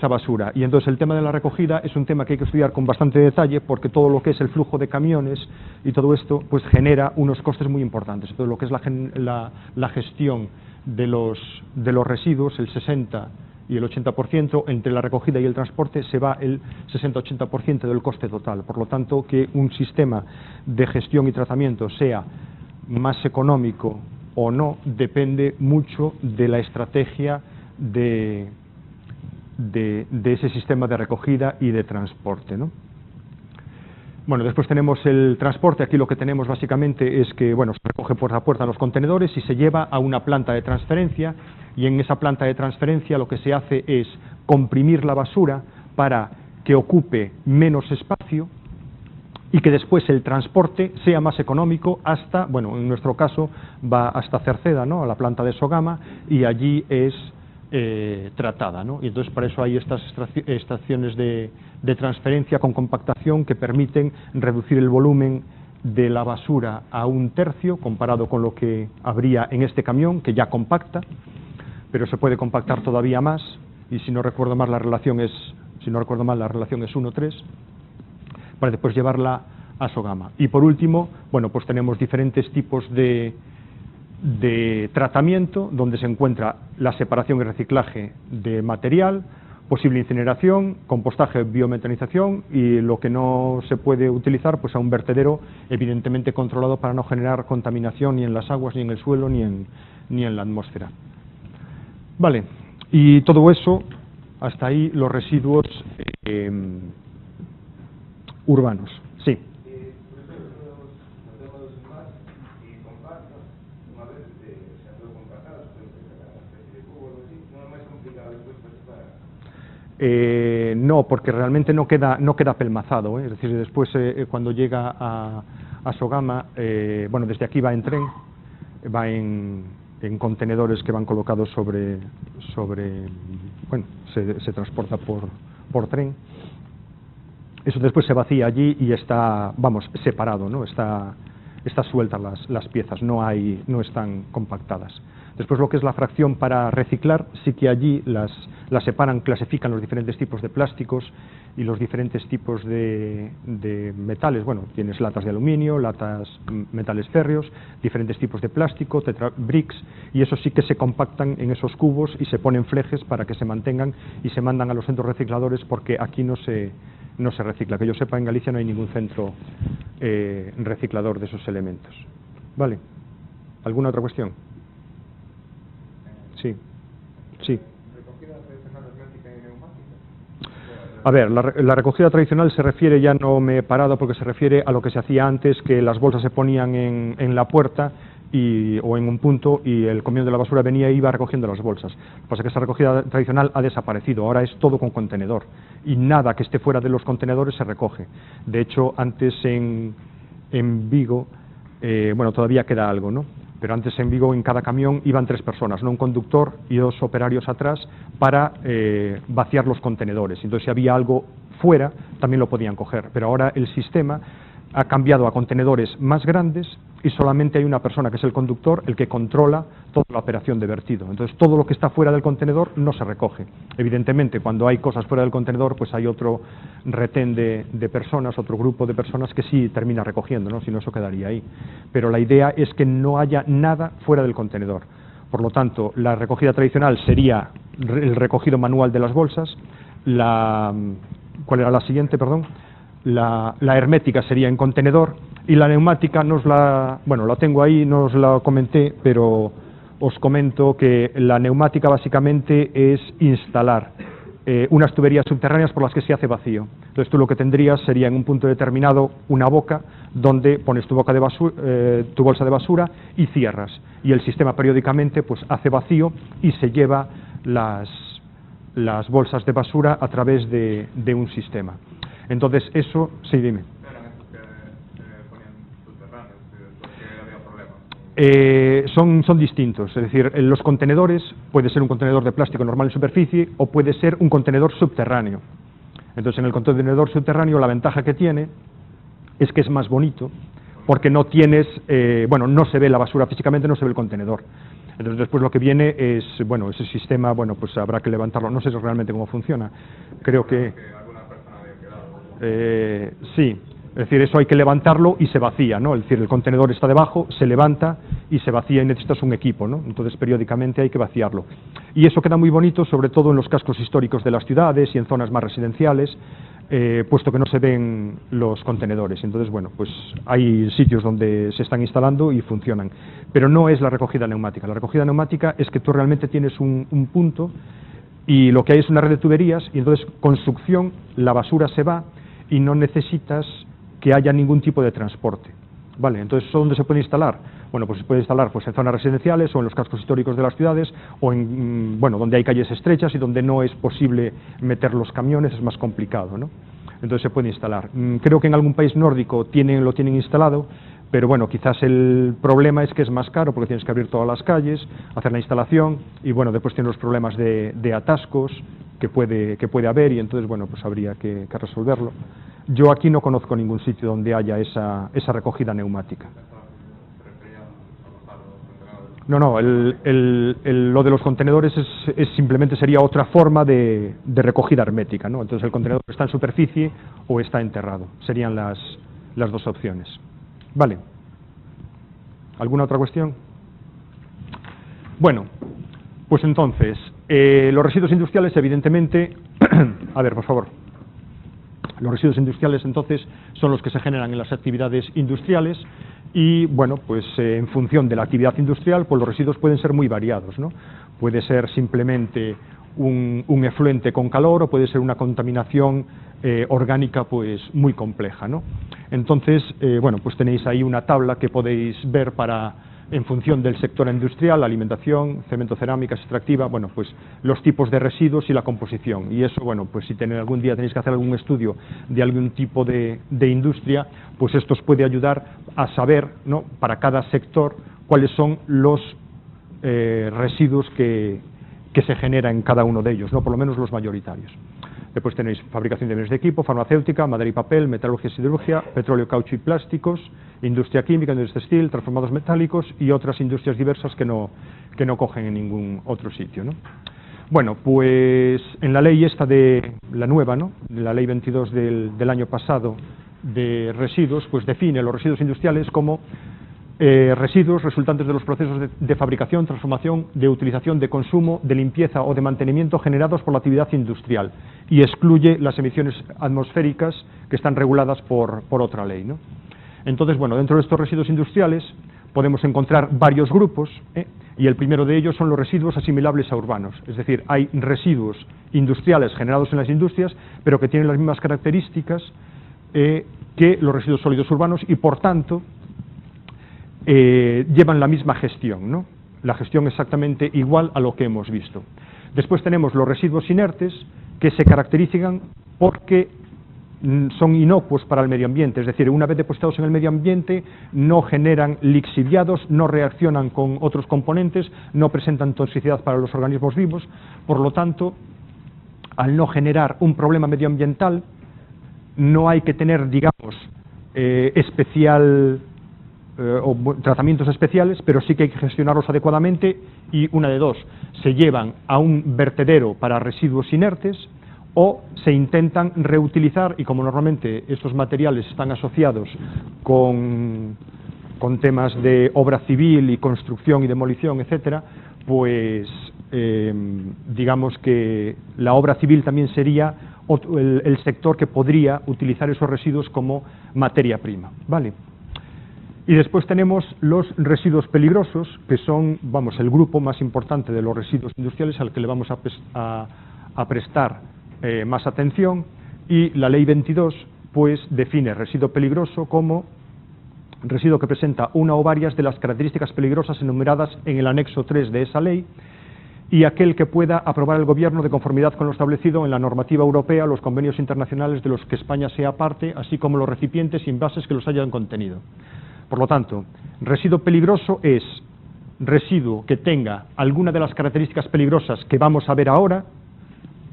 basura. Y entonces el tema de la recogida es un tema que hay que estudiar con bastante detalle, porque todo lo que es el flujo de camiones y todo esto, pues genera unos costes muy importantes. Entonces lo que es la gestión de los residuos, el 60 y el 80%, entre la recogida y el transporte se va el 60-80% del coste total. Por lo tanto, que un sistema de gestión y tratamiento sea más económico o no, depende mucho de la estrategia de ese sistema de recogida y de transporte, ¿no? Bueno, después tenemos el transporte. Aquí lo que tenemos básicamente es que, bueno, se recoge puerta a puerta en los contenedores y se lleva a una planta de transferencia, y en esa planta de transferencia lo que se hace es comprimir la basura para que ocupe menos espacio y que después el transporte sea más económico hasta, bueno, en nuestro caso va hasta Cerceda, ¿no?, a la planta de Sogama, y allí es tratada, ¿no? Y entonces para eso hay estas estaciones de transferencia con compactación que permiten reducir el volumen de la basura a 1/3 comparado con lo que habría en este camión, que ya compacta, pero se puede compactar todavía más, y si no recuerdo mal la relación es 1:3, para después llevarla a Sogama. Y por último, bueno, pues tenemos diferentes tipos de tratamiento, donde se encuentra la separación y reciclaje de material, posible incineración, compostaje, biometanización, y lo que no se puede utilizar, pues a un vertedero evidentemente controlado para no generar contaminación ni en las aguas, ni en el suelo, ni en la atmósfera. Vale, y todo eso, hasta ahí los residuos urbanos. Sí. No, porque realmente no queda pelmazado, ¿eh? Es decir, después cuando llega a Sogama, bueno, desde aquí va en tren, va en contenedores que van colocados sobre bueno, se transporta por tren. Eso después se vacía allí y está, vamos, separado, ¿no? Está sueltas las piezas, no están compactadas. Después lo que es la fracción para reciclar, sí que allí las separan, clasifican los diferentes tipos de plásticos y los diferentes tipos de metales. Bueno, tienes latas de aluminio, metales férreos, diferentes tipos de plástico, bricks, y eso sí que se compactan en esos cubos y se ponen flejes para que se mantengan y se mandan a los centros recicladores, porque aquí no se recicla. Que yo sepa, en Galicia no hay ningún centro reciclador de esos elementos. ¿Vale? ¿Alguna otra cuestión? Sí. ¿Recogida tradicional hermética y neumática? A ver, la recogida tradicional se refiere, ya no me he parado porque se refiere a lo que se hacía antes, que las bolsas se ponían en la puerta o en un punto, y el camión de la basura venía e iba recogiendo las bolsas. Lo que pasa es que esa recogida tradicional ha desaparecido, ahora es todo con contenedor, y nada que esté fuera de los contenedores se recoge. De hecho, antes en Vigo, bueno, todavía queda algo, ¿no? Pero antes en Vigo en cada camión iban 3 personas, ¿no?, un conductor y 2 operarios atrás, para vaciar los contenedores. Entonces, si había algo fuera, también lo podían coger. Pero ahora el sistema ha cambiado a contenedores más grandes y solamente hay una persona, que es el conductor, el que controla toda la operación de vertido. Entonces, todo lo que está fuera del contenedor no se recoge. Evidentemente, cuando hay cosas fuera del contenedor, pues hay otro retén de personas, otro grupo de personas que sí termina recogiendo, ¿no? Si no, eso quedaría ahí. Pero la idea es que no haya nada fuera del contenedor. Por lo tanto, la recogida tradicional sería el recogido manual de las bolsas. ¿Cuál era la siguiente, perdón? La hermética sería en contenedor, y la neumática la tengo ahí, no os la comenté, pero os comento que la neumática básicamente es instalar unas tuberías subterráneas por las que se hace vacío. Entonces tú lo que tendrías sería en un punto determinado una boca donde pones tu bolsa de basura y cierras, y el sistema periódicamente pues hace vacío y se lleva las bolsas de basura a través de un sistema. Entonces eso, sí, dime. ¿Eran estos que ponían subterráneos y después que había problemas? Son distintos, es decir, en los contenedores puede ser un contenedor de plástico normal en superficie o puede ser un contenedor subterráneo. Entonces, en el contenedor subterráneo la ventaja que tiene es que es más bonito, porque no tienes, no se ve la basura físicamente, no se ve el contenedor. Entonces, después lo que viene es, ese sistema, pues habrá que levantarlo. No sé realmente cómo funciona. Creo que alguna persona había quedado. sí. Es decir, eso hay que levantarlo y se vacía, ¿no? Es decir, el contenedor está debajo, se levanta y se vacía y necesitas un equipo, ¿no? Entonces, periódicamente hay que vaciarlo. Y eso queda muy bonito, sobre todo en los cascos históricos de las ciudades y en zonas más residenciales, puesto que no se ven los contenedores. Entonces, pues hay sitios donde se están instalando y funcionan. Pero no es la recogida neumática. La recogida neumática es que tú realmente tienes un punto y lo que hay es una red de tuberías, y entonces con succión la basura se va y no necesitas que haya ningún tipo de transporte. ¿Vale? Entonces, ¿dónde se puede instalar? Pues se puede instalar en zonas residenciales o en los cascos históricos de las ciudades, o en donde hay calles estrechas y donde no es posible meter los camiones, es más complicado, ¿no? Entonces se puede instalar. Creo que en algún país nórdico lo tienen instalado, pero quizás el problema es que es más caro porque tienes que abrir todas las calles, hacer la instalación y después tienes los problemas de atascos que puede haber, y entonces pues habría que resolverlo. Yo aquí no conozco ningún sitio donde haya esa recogida neumática. No, lo de los contenedores simplemente sería otra forma de recogida hermética, ¿no? Entonces el contenedor está en superficie o está enterrado. Serían las dos opciones. Vale. ¿Alguna otra cuestión? Pues entonces, los residuos industriales, evidentemente, a ver, por favor. Los residuos industriales, entonces, son los que se generan en las actividades industriales y, en función de la actividad industrial, pues los residuos pueden ser muy variados, ¿no? Puede ser simplemente un efluente con calor o puede ser una contaminación orgánica, pues, muy compleja, ¿no? Entonces, pues tenéis ahí una tabla que podéis ver en función del sector industrial, alimentación, cemento, cerámica, extractiva, pues los tipos de residuos y la composición. Y eso, pues si algún día tenéis que hacer algún estudio de algún tipo de industria, pues esto os puede ayudar a saber, ¿no?, para cada sector cuáles son los residuos que se generan en cada uno de ellos, ¿no?, por lo menos los mayoritarios. Después tenéis fabricación de bienes de equipo, farmacéutica, madera y papel, metalurgia y siderurgia, petróleo, caucho y plásticos, industria química, industria textil, transformados metálicos y otras industrias diversas que no cogen en ningún otro sitio, ¿no? Pues en la ley esta la nueva, ¿no?, la ley 22 del año pasado de residuos, pues define los residuos industriales como residuos resultantes de los procesos de fabricación, transformación, de utilización, de consumo, de limpieza o de mantenimiento generados por la actividad industrial, y excluye las emisiones atmosféricas que están reguladas por otra ley, ¿no? Entonces, dentro de estos residuos industriales podemos encontrar varios grupos, y el primero de ellos son los residuos asimilables a urbanos, es decir, hay residuos industriales generados en las industrias, pero que tienen las mismas características que los residuos sólidos urbanos y, por tanto, llevan la misma gestión, ¿no? La gestión exactamente igual a lo que hemos visto. Después tenemos los residuos inertes, que se caracterizan porque son inocuos para el medio ambiente, es decir, una vez depositados en el medio ambiente no generan lixiviados, no reaccionan con otros componentes, no presentan toxicidad para los organismos vivos, por lo tanto, al no generar un problema medioambiental, no hay que tener, digamos, especial o tratamientos especiales, pero sí que hay que gestionarlos adecuadamente y una de dos, se llevan a un vertedero para residuos inertes o se intentan reutilizar, y como normalmente estos materiales están asociados con temas de obra civil y construcción y demolición, etcétera, pues digamos que la obra civil también sería el sector que podría utilizar esos residuos como materia prima, ¿vale? Y después tenemos los residuos peligrosos, que son, vamos, el grupo más importante de los residuos industriales al que le vamos a prestar más atención, y la Ley 22 pues define residuo peligroso como residuo que presenta una o varias de las características peligrosas enumeradas en el anexo 3 de esa ley, y aquel que pueda aprobar el Gobierno de conformidad con lo establecido en la normativa europea, los convenios internacionales de los que España sea parte, así como los recipientes y envases que los hayan contenido. Por lo tanto, residuo peligroso es residuo que tenga alguna de las características peligrosas que vamos a ver ahora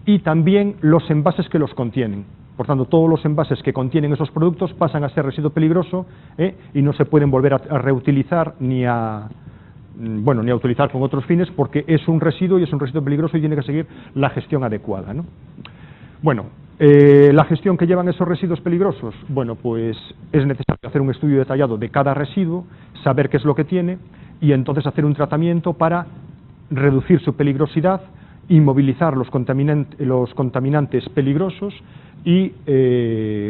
y también los envases que los contienen. Por tanto, todos los envases que contienen esos productos pasan a ser residuo peligroso y no se pueden volver a reutilizar ni a utilizar con otros fines, porque es un residuo y es un residuo peligroso y tiene que seguir la gestión adecuada, ¿no? Bueno, la gestión que llevan esos residuos peligrosos, bueno, pues es necesario hacer un estudio detallado de cada residuo, saber qué es lo que tiene y entonces hacer un tratamiento para reducir su peligrosidad, inmovilizar los contaminantes peligrosos y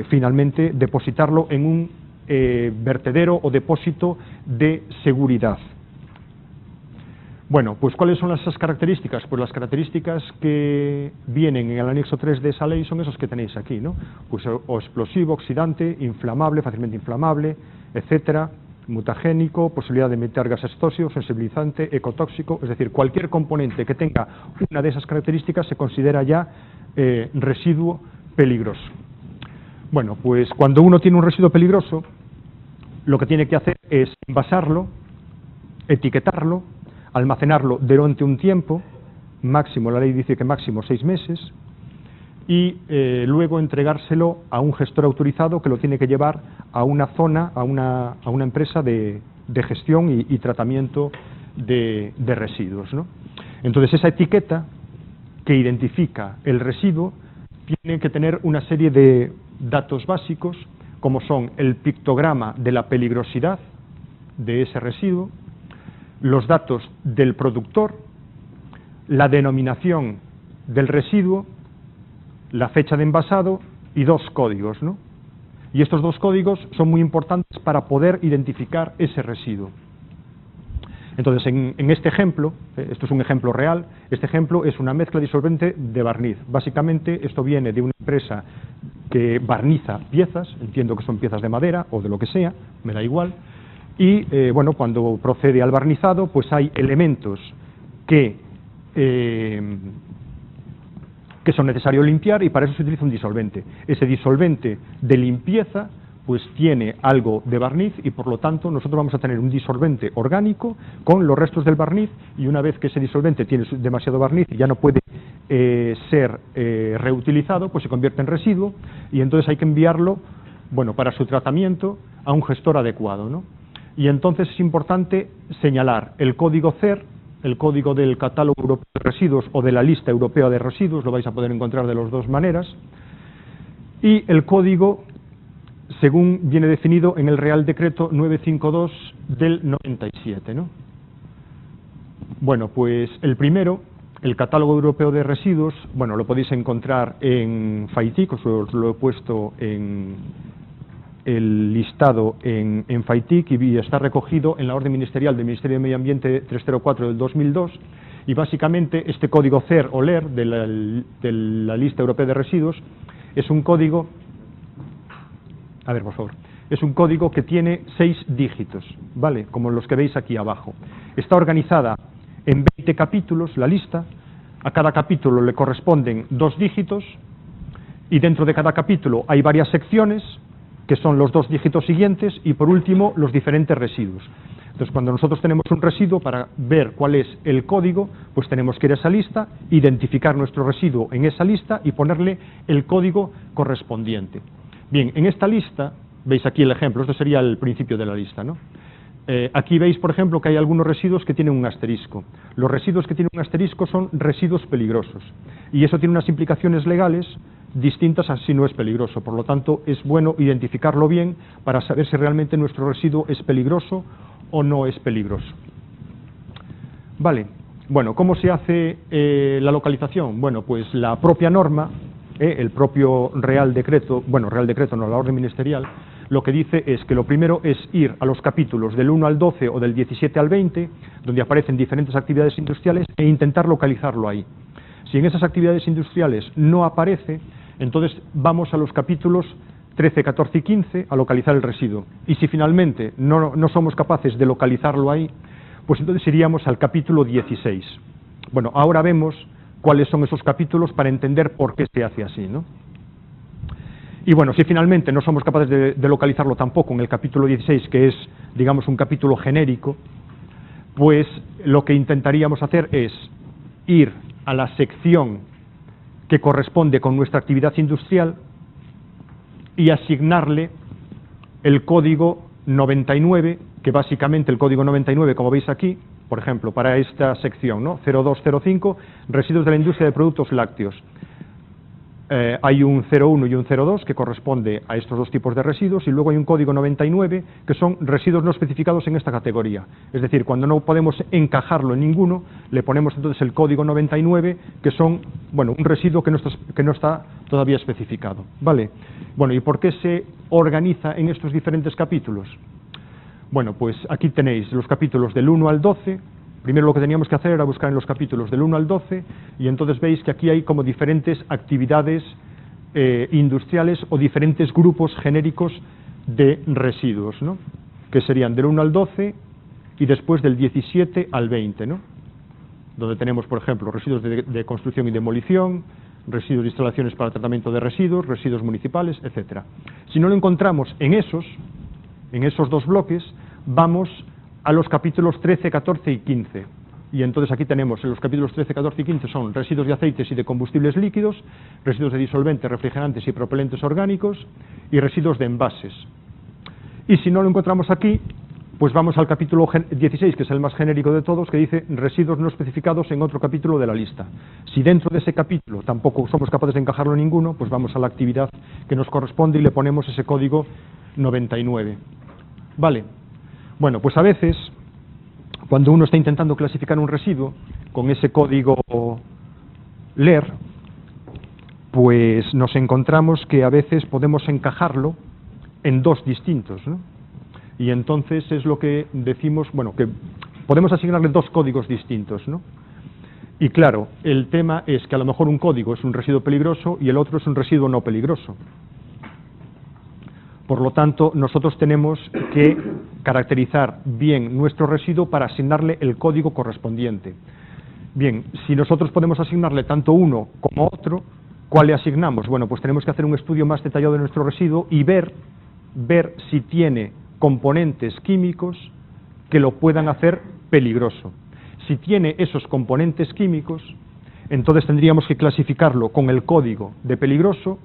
finalmente depositarlo en un vertedero o depósito de seguridad. Bueno, pues ¿cuáles son esas características? Pues las características que vienen en el anexo 3 de esa ley son esos que tenéis aquí, ¿no? Pues o explosivo, oxidante, inflamable, fácilmente inflamable, etcétera, mutagénico, posibilidad de emitir gases tóxicos, sensibilizante, ecotóxico, es decir, cualquier componente que tenga una de esas características se considera ya residuo peligroso. Bueno, pues cuando uno tiene un residuo peligroso, lo que tiene que hacer es envasarlo, etiquetarlo, almacenarlo durante un tiempo, máximo, la ley dice que máximo 6 meses, y luego entregárselo a un gestor autorizado que lo tiene que llevar a una zona, a una empresa de gestión y tratamiento de residuos, ¿no? Entonces esa etiqueta que identifica el residuo tiene que tener una serie de datos básicos, como son el pictograma de la peligrosidad de ese residuo, los datos del productor, la denominación del residuo, la fecha de envasado y 2 códigos, ¿no? Y estos 2 códigos son muy importantes para poder identificar ese residuo. Entonces, en este ejemplo, esto es un ejemplo real, este ejemplo es una mezcla disolvente de barniz. Básicamente, esto viene de una empresa que barniza piezas, entiendo que son piezas de madera o de lo que sea, me da igual, y bueno, cuando procede al barnizado, pues hay elementos que son necesarios limpiar, y para eso se utiliza un disolvente. Ese disolvente de limpieza pues tiene algo de barniz, y por lo tanto nosotros vamos a tener un disolvente orgánico con los restos del barniz, y una vez que ese disolvente tiene demasiado barniz y ya no puede ser reutilizado, pues se convierte en residuo, y entonces hay que enviarlo, bueno, para su tratamiento a un gestor adecuado, ¿no? Y entonces es importante señalar el código CER, el código del Catálogo Europeo de Residuos o de la Lista Europea de Residuos, lo vais a poder encontrar de las 2 maneras, y el código según viene definido en el Real Decreto 952 del 97, ¿no? Bueno, pues el primero, el Catálogo Europeo de Residuos, bueno, lo podéis encontrar en FAITIC, os lo he puesto en el listado en FAITIC, y está recogido en la Orden Ministerial del Ministerio de Medio Ambiente 304 del 2002, y básicamente este código CER o LER de la Lista Europea de Residuos es un código, a ver, por favor, es un código que tiene 6 dígitos, ¿vale? Como los que veis aquí abajo. Está organizada en 20 capítulos la lista, a cada capítulo le corresponden 2 dígitos, y dentro de cada capítulo hay varias secciones, que son los 2 dígitos siguientes, y por último los diferentes residuos. Entonces, cuando nosotros tenemos un residuo, para ver cuál es el código, pues tenemos que ir a esa lista, identificar nuestro residuo en esa lista y ponerle el código correspondiente. Bien, en esta lista Veis aquí el ejemplo, esto sería el principio de la lista, ¿no? Aquí veis, por ejemplo, que hay algunos residuos que tienen un asterisco. Los residuos que tienen un asterisco son residuos peligrosos. Y eso tiene unas implicaciones legales distintas a si no es peligroso. Por lo tanto, es bueno identificarlo bien para saber si realmente nuestro residuo es peligroso o no es peligroso. Vale. Bueno, ¿cómo se hace la localización? Bueno, pues la propia norma, el propio Real Decreto, bueno, Real Decreto no, la orden ministerial, lo que dice es que lo primero es ir a los capítulos del 1 al 12 o del 17 al 20, donde aparecen diferentes actividades industriales, e intentar localizarlo ahí. Si en esas actividades industriales no aparece, entonces vamos a los capítulos 13, 14 y 15 a localizar el residuo. Y si finalmente no somos capaces de localizarlo ahí, pues entonces iríamos al capítulo 16. Bueno, ahora vemos cuáles son esos capítulos para entender por qué se hace así, ¿no? Y bueno, si finalmente no somos capaces de localizarlo tampoco en el capítulo 16, que es, digamos, un capítulo genérico, pues lo que intentaríamos hacer es ir a la sección que corresponde con nuestra actividad industrial y asignarle el código 99, que básicamente el código 99, como veis aquí, por ejemplo, para esta sección, ¿no? 0205, residuos de la industria de productos lácteos. Hay un 01 y un 02 que corresponde a estos dos tipos de residuos, y luego hay un código 99 que son residuos no especificados en esta categoría. Es decir, cuando no podemos encajarlo en ninguno, le ponemos entonces el código 99, que son, bueno, un residuo que no está todavía especificado. ¿Vale? Bueno, ¿y por qué se organiza en estos diferentes capítulos? Bueno, pues aquí tenéis los capítulos del 1 al 12. Primero lo que teníamos que hacer era buscar en los capítulos del 1 al 12, y entonces veis que aquí hay como diferentes actividades industriales o diferentes grupos genéricos de residuos, ¿no? Que serían del 1 al 12 y después del 17 al 20, ¿no? Donde tenemos, por ejemplo, residuos de construcción y demolición, residuos de instalaciones para tratamiento de residuos municipales, etcétera. Si no lo encontramos en esos dos bloques, vamos a los capítulos 13, 14 y 15. Y entonces aquí tenemos, en los capítulos 13, 14 y 15 son residuos de aceites y de combustibles líquidos, residuos de disolventes, refrigerantes y propelentes orgánicos, y residuos de envases. Y si no lo encontramos aquí, pues vamos al capítulo 16, que es el más genérico de todos, que dice residuos no especificados en otro capítulo de la lista. Si dentro de ese capítulo tampoco somos capaces de encajarlo en ninguno, pues vamos a la actividad que nos corresponde y le ponemos ese código 99. Vale. Bueno, pues a veces, cuando uno está intentando clasificar un residuo con ese código LER, pues nos encontramos que a veces podemos encajarlo en dos distintos, ¿no? Y entonces es lo que decimos, bueno, que podemos asignarle dos códigos distintos, ¿no? Y claro, el tema es que a lo mejor un código es un residuo peligroso y el otro es un residuo no peligroso. Por lo tanto, nosotros tenemos que caracterizar bien nuestro residuo para asignarle el código correspondiente. Bien, si nosotros podemos asignarle tanto uno como otro, ¿cuál le asignamos? Bueno, pues tenemos que hacer un estudio más detallado de nuestro residuo y ver si tiene componentes químicos que lo puedan hacer peligroso. Si tiene esos componentes químicos, entonces tendríamos que clasificarlo con el código de peligroso,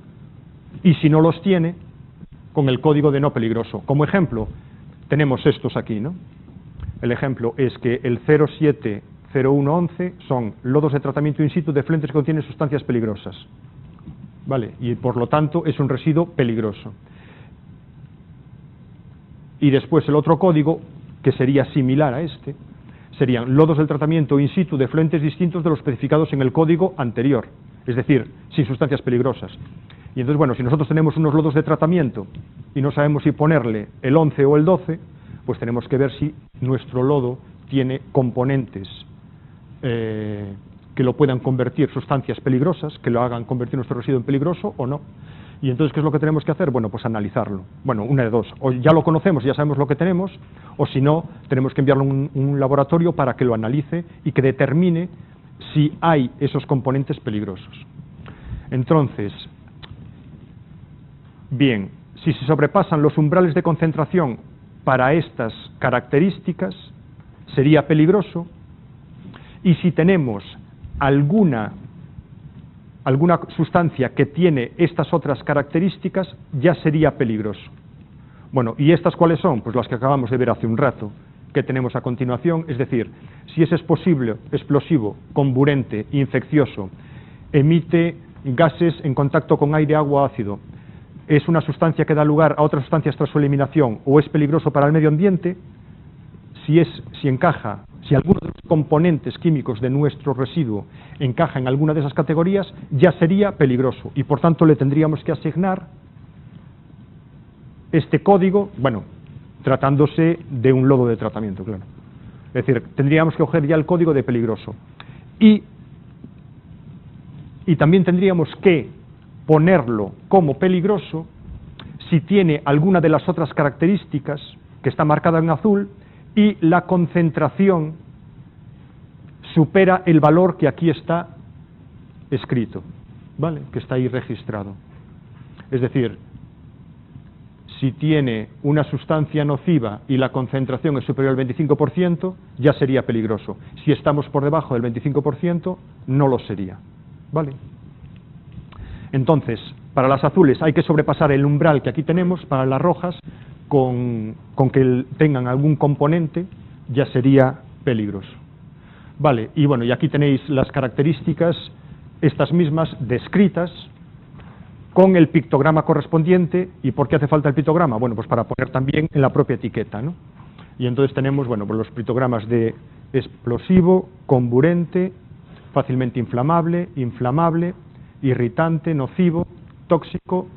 y si no los tiene, con el código de no peligroso. Como ejemplo, tenemos estos aquí, ¿no? El ejemplo es que el 070111 son lodos de tratamiento in situ de efluentes que contienen sustancias peligrosas. ¿Vale? Y por lo tanto es un residuo peligroso. Y después el otro código, que sería similar a este, serían lodos del tratamiento in situ de efluentes distintos de los especificados en el código anterior, es decir, sin sustancias peligrosas. Y entonces, bueno, si nosotros tenemos unos lodos de tratamiento y no sabemos si ponerle el 11 o el 12, pues tenemos que ver si nuestro lodo tiene componentes que lo puedan convertir, sustancias peligrosas, que lo hagan convertir nuestro residuo en peligroso o no. Y entonces, ¿qué es lo que tenemos que hacer? Bueno, pues analizarlo. Bueno, una de dos. O ya lo conocemos, ya sabemos lo que tenemos, o si no, tenemos que enviarlo a un laboratorio para que lo analice y que determine si hay esos componentes peligrosos. Entonces, bien, si se sobrepasan los umbrales de concentración para estas características, sería peligroso, y si tenemos alguna sustancia que tiene estas otras características, ya sería peligroso. Bueno, ¿y estas cuáles son? Pues las que acabamos de ver hace un rato, que tenemos a continuación, es decir, si es explosivo, comburente, infeccioso, emite gases en contacto con aire, agua, ácido, es una sustancia que da lugar a otras sustancias tras su eliminación o es peligroso para el medio ambiente, si encaja, si alguno de los componentes químicos de nuestro residuo encaja en alguna de esas categorías, ya sería peligroso y por tanto le tendríamos que asignar este código, bueno, tratándose de un lodo de tratamiento, claro. Es decir, tendríamos que coger ya el código de peligroso. Y también tendríamos que ponerlo como peligroso si tiene alguna de las otras características que está marcada en azul y la concentración supera el valor que aquí está escrito, ¿vale? Que está ahí registrado. Es decir, si tiene una sustancia nociva y la concentración es superior al 25%, ya sería peligroso. Si estamos por debajo del 25%, no lo sería, ¿vale? Entonces, para las azules hay que sobrepasar el umbral que aquí tenemos, para las rojas, con que tengan algún componente, ya sería peligroso. Vale, y bueno, y aquí tenéis las características, estas mismas, descritas, con el pictograma correspondiente. ¿Y por qué hace falta el pictograma? Bueno, pues para poner también en la propia etiqueta, ¿no? Y entonces tenemos, bueno, pues los pictogramas de explosivo, comburente, fácilmente inflamable, inflamable, irritante, nocivo, tóxico,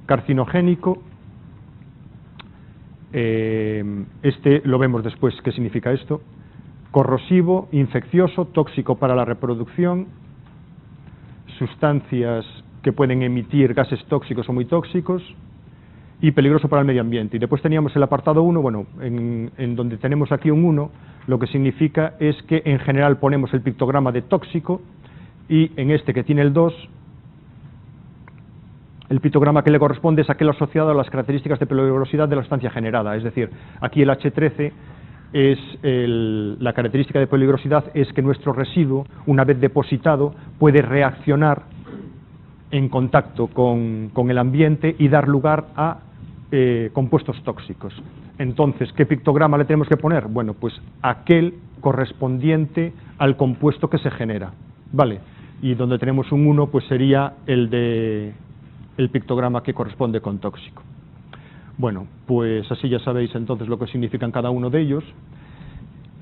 carcinogénico. Este lo vemos después, ¿qué significa esto? Corrosivo, infeccioso, tóxico para la reproducción, sustancias que pueden emitir gases tóxicos o muy tóxicos, y peligroso para el medio ambiente. Y después teníamos el apartado 1, bueno, en donde tenemos aquí un 1, lo que significa es que en general ponemos el pictograma de tóxico, y en este que tiene el 2, el pictograma que le corresponde es aquel asociado a las características de peligrosidad de la sustancia generada. Es decir, aquí el H13 es la característica de peligrosidad es que nuestro residuo, una vez depositado, puede reaccionar en contacto con el ambiente y dar lugar a compuestos tóxicos. Entonces, ¿qué pictograma le tenemos que poner? Bueno, pues aquel correspondiente al compuesto que se genera, ¿vale? Y donde tenemos un 1, pues sería el pictograma que corresponde con tóxico. Bueno, pues así ya sabéis entonces lo que significan cada uno de ellos.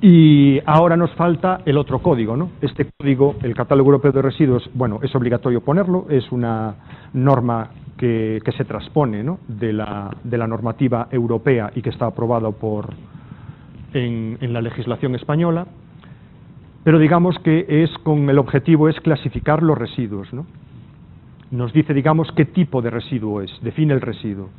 Y ahora nos falta el otro código, ¿no? Este código, el Catálogo Europeo de Residuos, bueno, es obligatorio ponerlo, es una norma que se transpone, ¿no?, de la normativa europea y que está aprobada en la legislación española, pero digamos que con el objetivo es clasificar los residuos, ¿no? Nos dice, digamos, qué tipo de residuo es, define el residuo.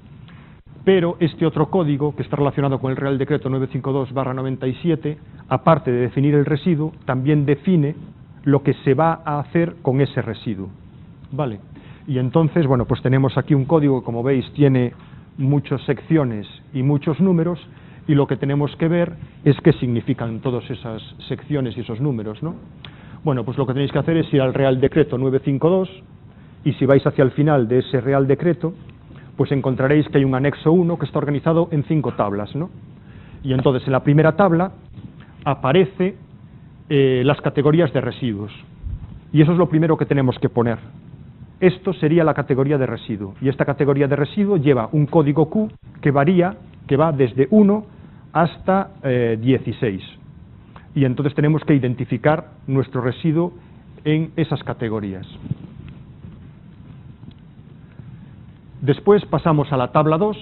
Pero este otro código, que está relacionado con el Real Decreto 952/97, aparte de definir el residuo, también define lo que se va a hacer con ese residuo, ¿vale? Y entonces, bueno, pues tenemos aquí un código que, como veis, tiene muchas secciones y muchos números, y lo que tenemos que ver es qué significan todas esas secciones y esos números, ¿no? Bueno, pues lo que tenéis que hacer es ir al Real Decreto 952, y si vais hacia el final de ese Real Decreto, pues encontraréis que hay un anexo 1 que está organizado en 5 tablas, ¿no? Y entonces en la primera tabla aparece las categorías de residuos, y eso es lo primero que tenemos que poner. Esto sería la categoría de residuo, y esta categoría de residuo lleva un código Q que varía, que va desde 1 hasta 16, y entonces tenemos que identificar nuestro residuo en esas categorías. Después pasamos a la tabla 2,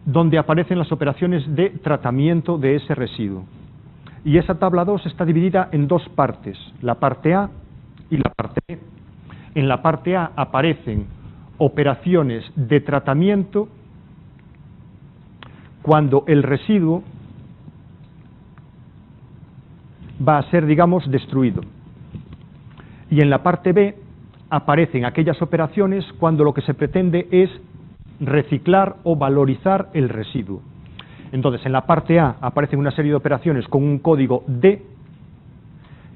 donde aparecen las operaciones de tratamiento de ese residuo. Y esa tabla 2 está dividida en dos partes, la parte A y la parte B. En la parte A aparecen operaciones de tratamiento cuando el residuo va a ser, digamos, destruido. Y en la parte B aparecen aquellas operaciones cuando lo que se pretende es reciclar o valorizar el residuo. Entonces, en la parte A aparecen una serie de operaciones con un código D,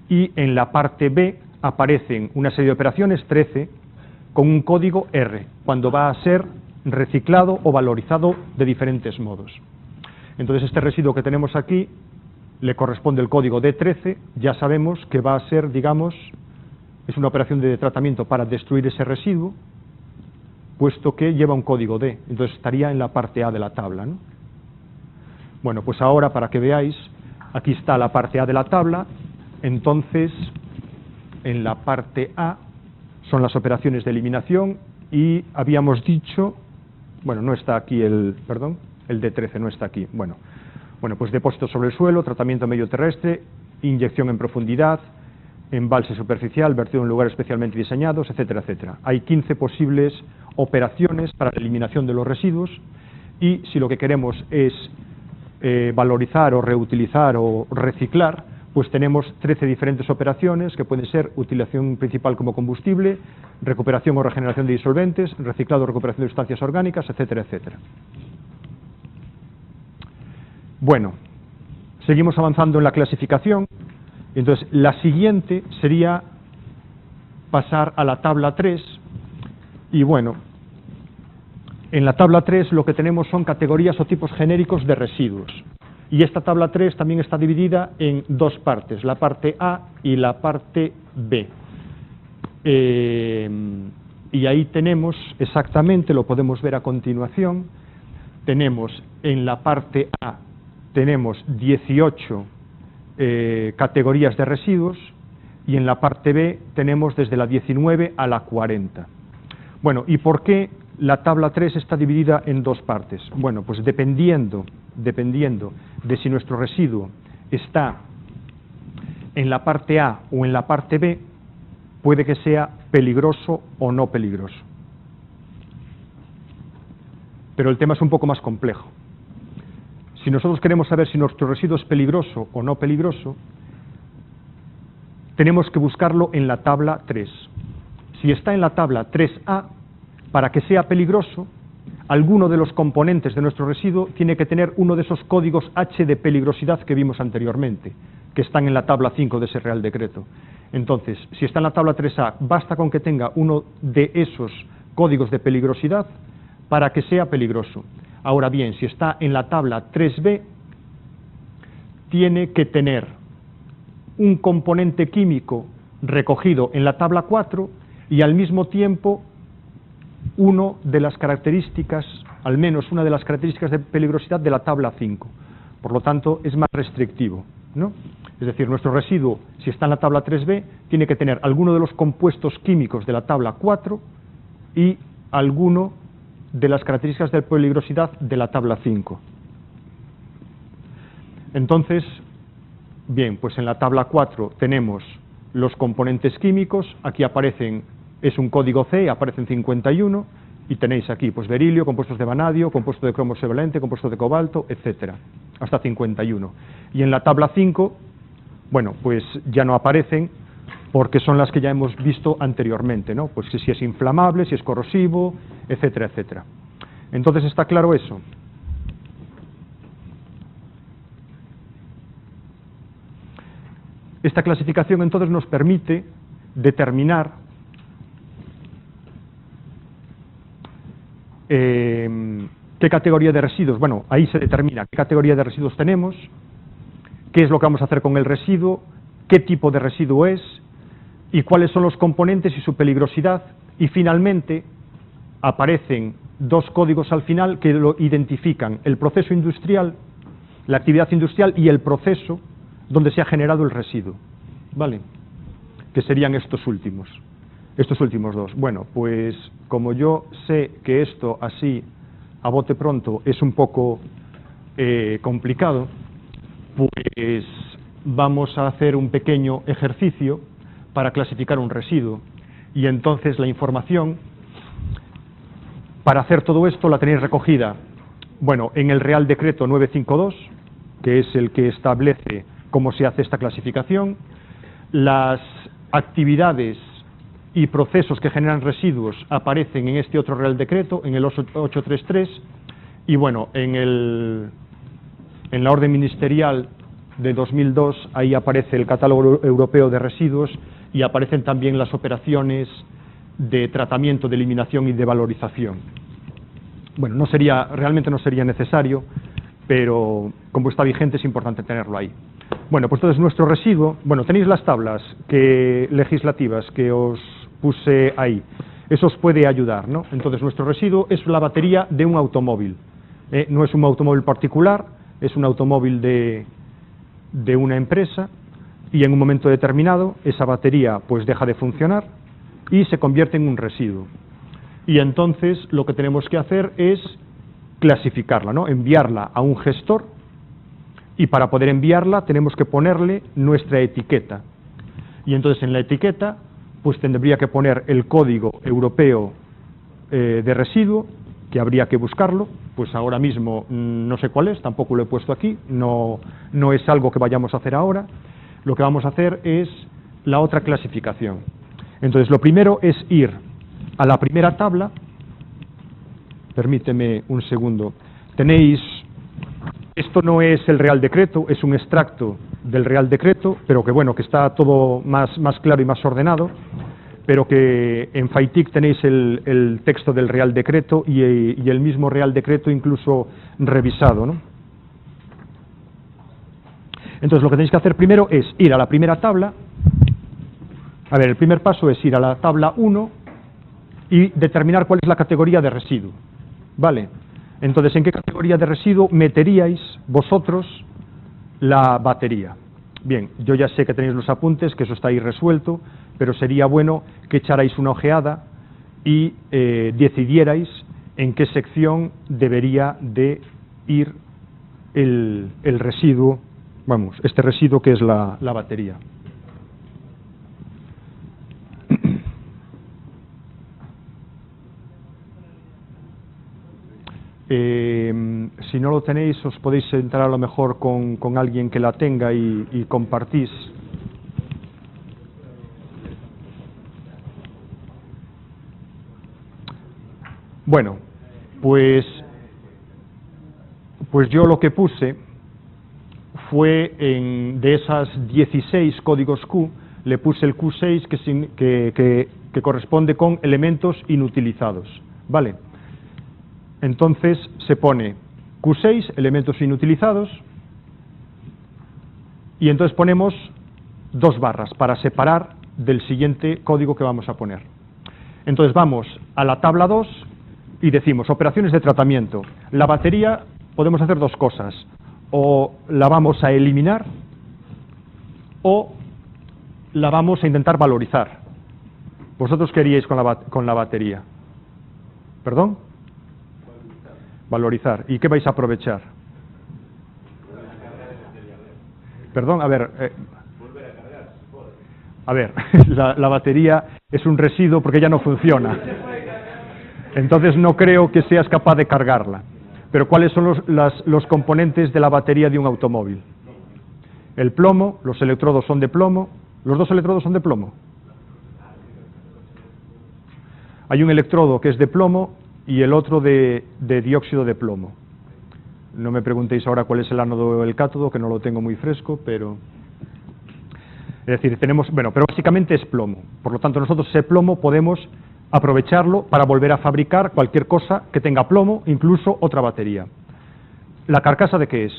y en la parte B aparecen una serie de operaciones, 13, con un código R, cuando va a ser reciclado o valorizado de diferentes modos. Entonces, este residuo que tenemos aquí le corresponde el código D13, ya sabemos que va a ser, digamos, es una operación de tratamiento para destruir ese residuo, puesto que lleva un código D, entonces estaría en la parte A de la tabla, ¿no? Bueno, pues ahora, para que veáis, aquí está la parte A de la tabla, entonces, en la parte A son las operaciones de eliminación y habíamos dicho, bueno, no está aquí el D13 no está aquí, bueno, pues depósito sobre el suelo, tratamiento medio terrestre, inyección en profundidad, embalse superficial, vertido en lugares especialmente diseñados, etcétera, etcétera. Hay 15 posibles operaciones para la eliminación de los residuos y si lo que queremos es valorizar o reutilizar o reciclar, pues tenemos 13 diferentes operaciones que pueden ser utilización principal como combustible, recuperación o regeneración de disolventes, reciclado o recuperación de sustancias orgánicas, etcétera, etcétera. Bueno, seguimos avanzando en la clasificación. Entonces, la siguiente sería pasar a la tabla 3 y bueno, en la tabla 3 lo que tenemos son categorías o tipos genéricos de residuos. Y esta tabla 3 también está dividida en dos partes, la parte A y la parte B. Y ahí tenemos exactamente, lo podemos ver a continuación, tenemos en la parte A, tenemos 18 categorías de residuos y en la parte B tenemos desde la 19 a la 40. Bueno, ¿y por qué la tabla 3 está dividida en dos partes? Bueno, pues dependiendo de si nuestro residuo está en la parte A o en la parte B, puede que sea peligroso o no peligroso. Pero el tema es un poco más complejo. Si nosotros queremos saber si nuestro residuo es peligroso o no peligroso, tenemos que buscarlo en la tabla 3. Si está en la tabla 3A, para que sea peligroso, alguno de los componentes de nuestro residuo tiene que tener uno de esos códigos H de peligrosidad que vimos anteriormente, que están en la tabla 5 de ese Real Decreto. Entonces, si está en la tabla 3A, basta con que tenga uno de esos códigos de peligrosidad para que sea peligroso. Ahora bien, si está en la tabla 3B, tiene que tener un componente químico recogido en la tabla 4 y al mismo tiempo uno de las características, al menos una de las características de peligrosidad de la tabla 5. Por lo tanto, es más restrictivo, ¿no? Es decir, nuestro residuo, si está en la tabla 3B, tiene que tener alguno de los compuestos químicos de la tabla 4 y alguno de las características de peligrosidad de la tabla 5. Entonces, bien, pues en la tabla 4 tenemos los componentes químicos, aquí aparecen, es un código C, aparecen 51, y tenéis aquí, pues berilio, compuestos de vanadio, compuesto de cromo hexavalente, compuesto de cobalto, etcétera, hasta 51. Y en la tabla 5, bueno, pues ya no aparecen, porque son las que ya hemos visto anteriormente, ¿no? Pues si es inflamable, si es corrosivo, etcétera, etcétera. Entonces, ¿está claro eso? Esta clasificación entonces nos permite determinar qué categoría de residuos, bueno, ahí se determina qué categoría de residuos tenemos, qué es lo que vamos a hacer con el residuo, qué tipo de residuo es, y cuáles son los componentes y su peligrosidad, y finalmente aparecen dos códigos al final que lo identifican, el proceso industrial, la actividad industrial y el proceso donde se ha generado el residuo, ¿vale? Que serían estos últimos dos. Bueno, pues como yo sé que esto así, a bote pronto, es un poco complicado, pues vamos a hacer un pequeño ejercicio para clasificar un residuo. Y entonces la información, para hacer todo esto, la tenéis recogida, bueno, en el Real Decreto 952, que es el que establece cómo se hace esta clasificación. Las actividades y procesos que generan residuos aparecen en este otro Real Decreto, en el 833, y bueno, en la orden ministerial de 2002, ahí aparece el catálogo europeo de residuos y aparecen también las operaciones de tratamiento, de eliminación y de valorización. bueno, realmente no sería necesario, pero como está vigente es importante tenerlo ahí. Bueno, pues entonces nuestro residuo, bueno, tenéis las tablas legislativas que os puse ahí, eso os puede ayudar, ¿no? Entonces nuestro residuo es la batería de un automóvil, no es un automóvil particular, es un automóvil de una empresa, y en un momento determinado esa batería pues deja de funcionar y se convierte en un residuo. Y entonces lo que tenemos que hacer es clasificarla, ¿no? Enviarla a un gestor, y para poder enviarla tenemos que ponerle nuestra etiqueta. Y entonces en la etiqueta pues tendría que poner el código europeo de residuo, que habría que buscarlo, pues ahora mismo no sé cuál es, tampoco lo he puesto aquí, no es algo que vayamos a hacer ahora. Lo que vamos a hacer es la otra clasificación. Entonces lo primero es ir a la primera tabla, permíteme un segundo, tenéis, esto no es el Real Decreto, es un extracto del Real Decreto, pero que bueno, que está todo más claro y más ordenado, pero que en FAITIC tenéis el texto del Real Decreto y el mismo Real Decreto incluso revisado, ¿no? Entonces lo que tenéis que hacer primero es ir a la primera tabla. A ver, el primer paso es ir a la tabla 1 y determinar cuál es la categoría de residuo, ¿vale? Entonces, ¿en qué categoría de residuo meteríais vosotros la batería? Bien, yo ya sé que tenéis los apuntes, que eso está ahí resuelto, pero sería bueno que echarais una ojeada y decidierais en qué sección debería de ir el residuo, vamos, este residuo que es la batería. Si no lo tenéis, os podéis entrar a lo mejor con alguien que la tenga y compartís. Bueno, pues yo lo que puse fue de esas 16 códigos Q, le puse el Q6 que corresponde con elementos inutilizados, ¿vale? Entonces se pone Q6, elementos inutilizados, y entonces ponemos 2 barras para separar del siguiente código que vamos a poner. Entonces vamos a la tabla 2 y decimos operaciones de tratamiento. La batería podemos hacer 2 cosas, o la vamos a eliminar o la vamos a intentar valorizar. ¿Vosotros qué haríais con la batería? ¿Perdón? Valorizar. ¿Y qué vais a aprovechar? Perdón, a ver. A ver, la batería es un residuo porque ya no funciona. Entonces no creo que seas capaz de cargarla. Pero ¿cuáles son los componentes de la batería de un automóvil? El plomo, los electrodos son de plomo. ¿Los 2 electrodos son de plomo? Hay un electrodo que es de plomo y el otro de dióxido de plomo. No me preguntéis ahora cuál es el ánodo o el cátodo, que no lo tengo muy fresco, pero... Es decir, tenemos... Bueno, pero básicamente es plomo. Por lo tanto, nosotros ese plomo podemos aprovecharlo para volver a fabricar cualquier cosa que tenga plomo, incluso otra batería. ¿La carcasa de qué es?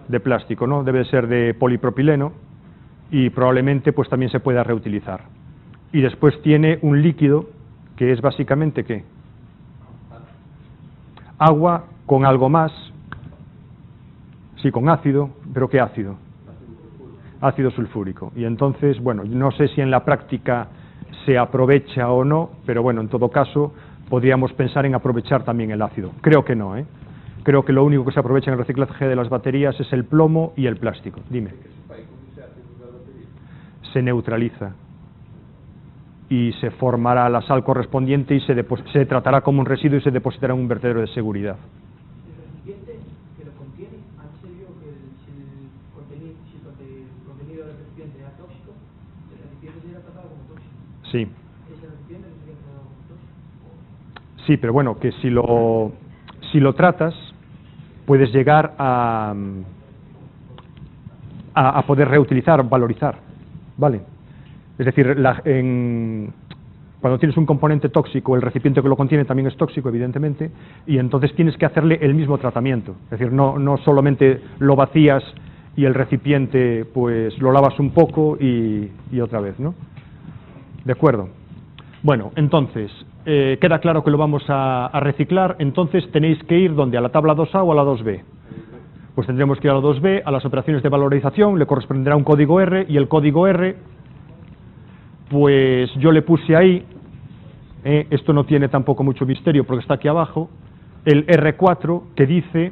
De plástico, ¿no? Debe ser de polipropileno y probablemente pues también se pueda reutilizar. Y después tiene un líquido que es básicamente ¿qué? Agua con algo más, sí, con ácido, pero ¿qué ácido? Ácido sulfúrico. Y entonces, bueno, no sé si en la práctica se aprovecha o no, pero bueno, en todo caso, podríamos pensar en aprovechar también el ácido. Creo que no, ¿eh? Creo que lo único que se aprovecha en el reciclaje de las baterías es el plomo y el plástico. Dime. Se neutraliza y se formará la sal correspondiente y se tratará como un residuo y se depositará en un vertedero de seguridad. ¿El recipiente que lo contiene, antes se vio que si el contenido del recipiente era tóxico, el recipiente sería tratado como tóxico? Sí. ¿Es el recipiente que sería tratado como tóxico? Sí, pero bueno, que si lo tratas, puedes llegar a poder reutilizar, valorizar, ¿vale? Es decir, Cuando tienes un componente tóxico, el recipiente que lo contiene también es tóxico, evidentemente, y entonces tienes que hacerle el mismo tratamiento. Es decir, no solamente lo vacías y el recipiente pues lo lavas un poco y otra vez, ¿no? ¿De acuerdo? Bueno, entonces, queda claro que lo vamos a reciclar, entonces tenéis que ir ¿dónde? ¿A la tabla 2A o a la 2B? Pues tendremos que ir a la 2B, a las operaciones de valorización, le corresponderá un código R, y el código R, pues yo le puse ahí, esto no tiene tampoco mucho misterio porque está aquí abajo, el R4 que dice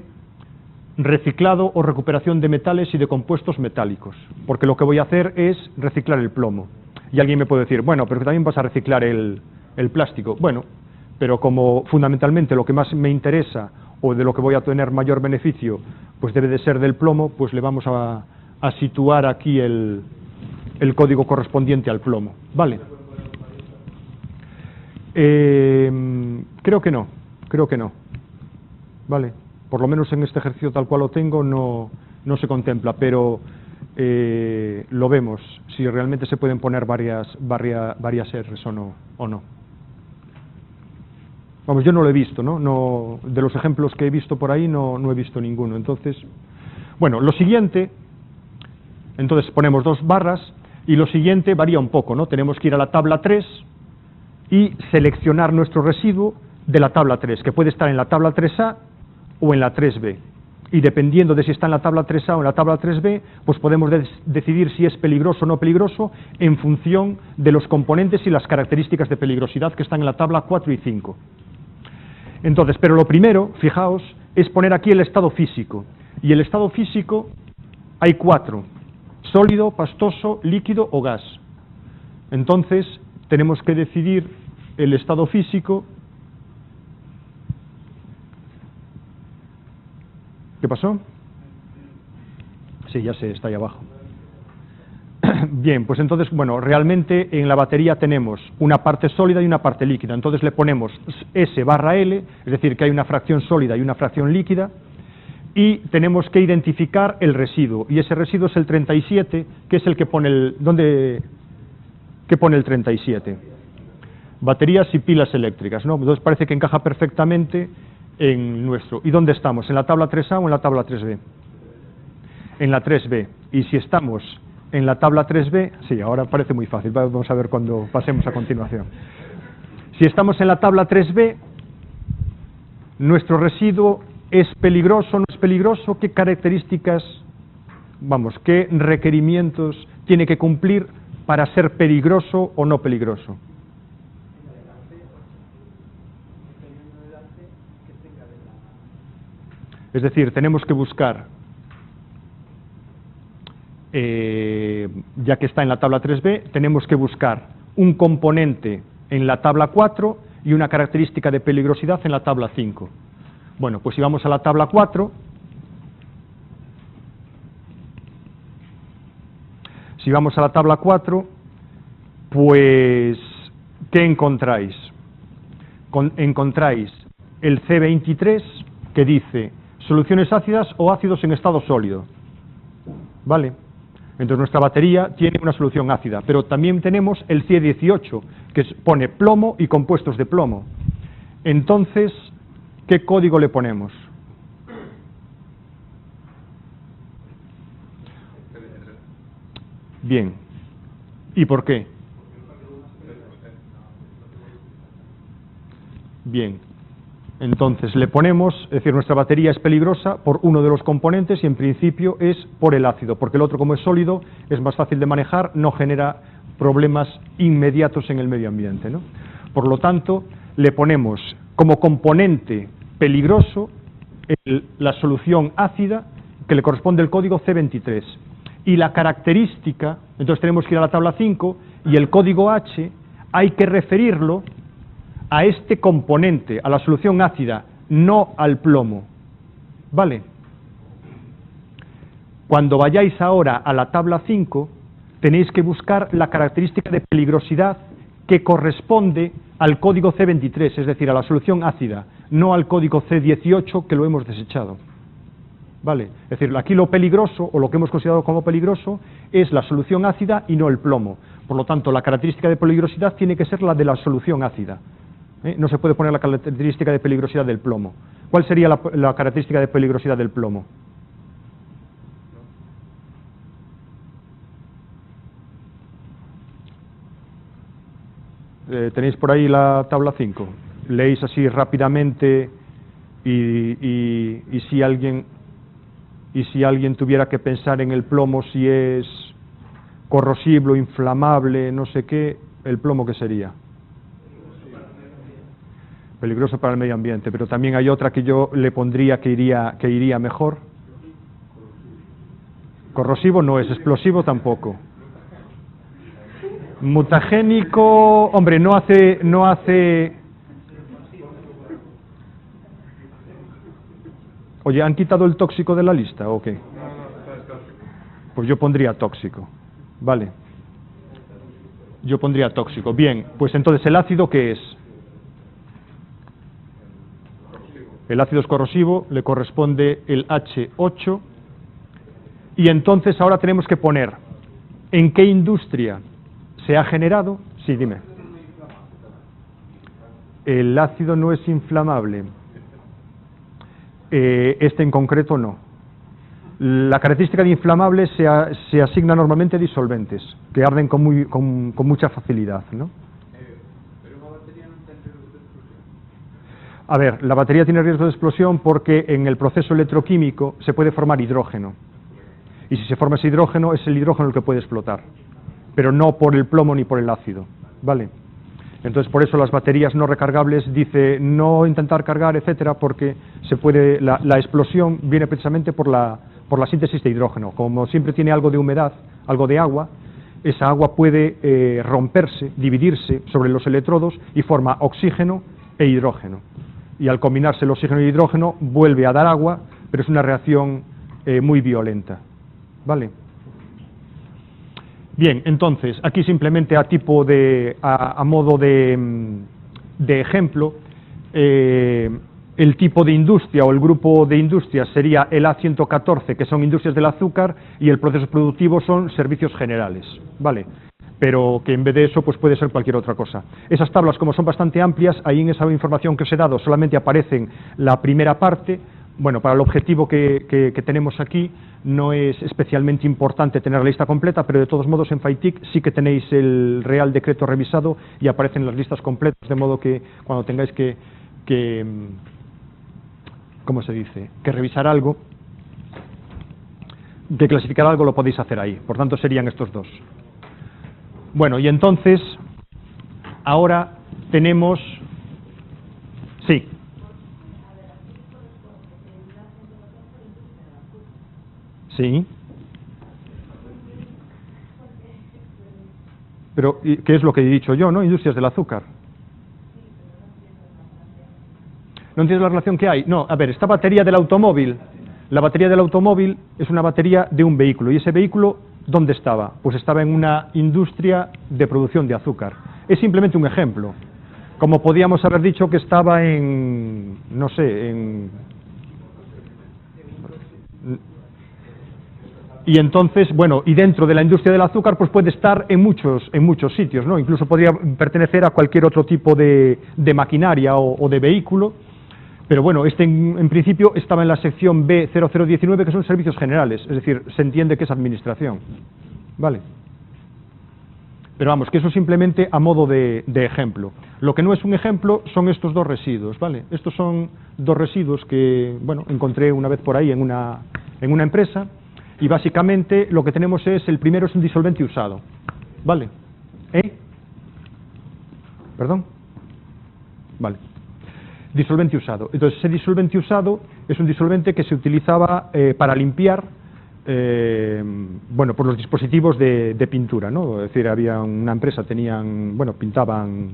reciclado o recuperación de metales y de compuestos metálicos, porque lo que voy a hacer es reciclar el plomo. Y alguien me puede decir, bueno, pero también vas a reciclar el plástico. Bueno, pero como fundamentalmente lo que más me interesa o de lo que voy a tener mayor beneficio, pues debe de ser del plomo, pues le vamos a situar aquí el código correspondiente al plomo. ¿Vale? Creo que no. ¿Vale? Por lo menos en este ejercicio tal cual lo tengo no se contempla, pero lo vemos, si realmente se pueden poner varias R's o no. Vamos, yo no lo he visto, ¿no? De los ejemplos que he visto por ahí no he visto ninguno. Entonces, bueno, lo siguiente, entonces ponemos 2 barras, y lo siguiente varía un poco, ¿no? Tenemos que ir a la tabla 3 y seleccionar nuestro residuo de la tabla 3, que puede estar en la tabla 3A o en la 3B. Y dependiendo de si está en la tabla 3A o en la tabla 3B, pues podemos decidir si es peligroso o no peligroso en función de los componentes y las características de peligrosidad que están en la tabla 4 y 5. Entonces, pero lo primero, fijaos, es poner aquí el estado físico. Y el estado físico hay 4, sólido, pastoso, líquido o gas. Entonces, tenemos que decidir el estado físico. ¿Qué pasó? Sí, ya sé, está ahí abajo. Bien, pues entonces, bueno, realmente en la batería tenemos una parte sólida y una parte líquida. Entonces le ponemos S barra L, es decir, que hay una fracción sólida y una fracción líquida, y tenemos que identificar el residuo. Y ese residuo es el 37, que es el que pone el... ¿Qué pone el 37? Baterías y pilas eléctricas, ¿no? Entonces parece que encaja perfectamente en nuestro. ¿Y dónde estamos? ¿En la tabla 3A o en la tabla 3B? En la 3B. Y si estamos en la tabla 3B, sí, ahora parece muy fácil, vamos a ver cuando pasemos a continuación. Si estamos en la tabla 3B, nuestro residuo es peligroso, no es peligroso, ¿qué características, qué requerimientos tiene que cumplir para ser peligroso o no peligroso? Es decir, tenemos que buscar, ya que está en la tabla 3B, tenemos que buscar un componente en la tabla 4 y una característica de peligrosidad en la tabla 5. Bueno, pues si vamos a la tabla 4, pues, ¿qué encontráis? Encontráis el C23, que dice soluciones ácidas o ácidos en estado sólido. ¿Vale? Entonces nuestra batería tiene una solución ácida, pero también tenemos el C18, que pone plomo y compuestos de plomo. Entonces, ¿qué código le ponemos? Bien. ¿Y por qué? Bien. Entonces le ponemos, es decir, nuestra batería es peligrosa por uno de los componentes y en principio es por el ácido, porque el otro, como es sólido, es más fácil de manejar, no genera problemas inmediatos en el medio ambiente, ¿no? Por lo tanto, le ponemos como componente peligroso la solución ácida, que le corresponde el código C23. Y la característica, entonces tenemos que ir a la tabla 5, y el código H hay que referirlo a este componente, a la solución ácida, no al plomo. ¿Vale? Cuando vayáis ahora a la tabla 5, tenéis que buscar la característica de peligrosidad que corresponde al código C23, es decir, a la solución ácida, no al código C18 que lo hemos desechado. ¿Vale? Es decir, aquí lo peligroso, o lo que hemos considerado como peligroso, es la solución ácida y no el plomo. Por lo tanto, la característica de peligrosidad tiene que ser la de la solución ácida. No se puede poner la característica de peligrosidad del plomo. ¿Cuál sería la característica de peligrosidad del plomo? Tenéis por ahí la tabla 5. Leéis así rápidamente y si alguien tuviera que pensar en el plomo, si es corrosivo, inflamable, no sé qué, ¿el plomo qué sería? Peligroso para el medio ambiente, pero también hay otra que yo le pondría que iría mejor. Corrosivo no es, explosivo tampoco. Mutagénico, hombre, no hace... Oye, ¿han quitado el tóxico de la lista o qué? Pues yo pondría tóxico, vale. Yo pondría tóxico. Bien, pues entonces, ¿el ácido qué es? El ácido es corrosivo, le corresponde el H8, y entonces ahora tenemos que poner en qué industria se ha generado. Sí, dime. El ácido no es inflamable. Este en concreto no. La característica de inflamable se asigna normalmente a disolventes, que arden con mucha facilidad, ¿no? Pero una batería no tiene riesgo de explosión. A ver, la batería tiene riesgo de explosión porque en el proceso electroquímico se puede formar hidrógeno. Y si se forma ese hidrógeno, es el hidrógeno el que puede explotar, pero no por el plomo ni por el ácido, ¿vale? Entonces, por eso las baterías no recargables dice no intentar cargar, etcétera, porque la explosión viene precisamente por la síntesis de hidrógeno. Como siempre tiene algo de humedad, algo de agua, esa agua puede romperse, dividirse sobre los electrodos y forma oxígeno e hidrógeno. Y al combinarse el oxígeno y el hidrógeno vuelve a dar agua, pero es una reacción muy violenta, ¿vale? Bien, entonces, aquí simplemente a modo de ejemplo, el tipo de industria o el grupo de industrias sería el A114, que son industrias del azúcar, y el proceso productivo son servicios generales, ¿vale? Pero que en vez de eso pues puede ser cualquier otra cosa. Esas tablas, como son bastante amplias, ahí en esa información que os he dado solamente aparecen la primera parte. Bueno, para el objetivo que tenemos aquí no es especialmente importante tener la lista completa, pero de todos modos en FAITIC sí que tenéis el Real Decreto revisado y aparecen las listas completas, de modo que cuando tengáis que ¿cómo se dice?, que revisar algo, de clasificar algo, lo podéis hacer ahí. Por tanto, serían estos dos. Bueno, y entonces, ahora tenemos... Sí. Sí. Pero, ¿qué es lo que he dicho yo, no? Industrias del azúcar. ¿No entiendes la relación que hay? No, a ver, esta batería del automóvil, la batería del automóvil es una batería de un vehículo. ¿Y ese vehículo dónde estaba? Pues estaba en una industria de producción de azúcar. Es simplemente un ejemplo. Como podíamos haber dicho que estaba en, no sé, y entonces, bueno, y dentro de la industria del azúcar pues puede estar en muchos sitios, ¿no? Incluso podría pertenecer a cualquier otro tipo de maquinaria o de vehículo, pero bueno, este en principio estaba en la sección B0019, que son servicios generales, es decir, se entiende que es administración, ¿vale? Pero vamos, que eso simplemente a modo de ejemplo. Lo que no es un ejemplo son estos dos residuos, ¿vale? Estos son dos residuos que, bueno, encontré una vez por ahí en una empresa. Y básicamente lo que tenemos es, el primero es un disolvente usado, ¿vale? ¿Perdón? Vale. Disolvente usado. Entonces, ese disolvente usado es un disolvente que se utilizaba para limpiar, bueno, por los dispositivos de pintura, ¿no? Es decir, había una empresa, pintaban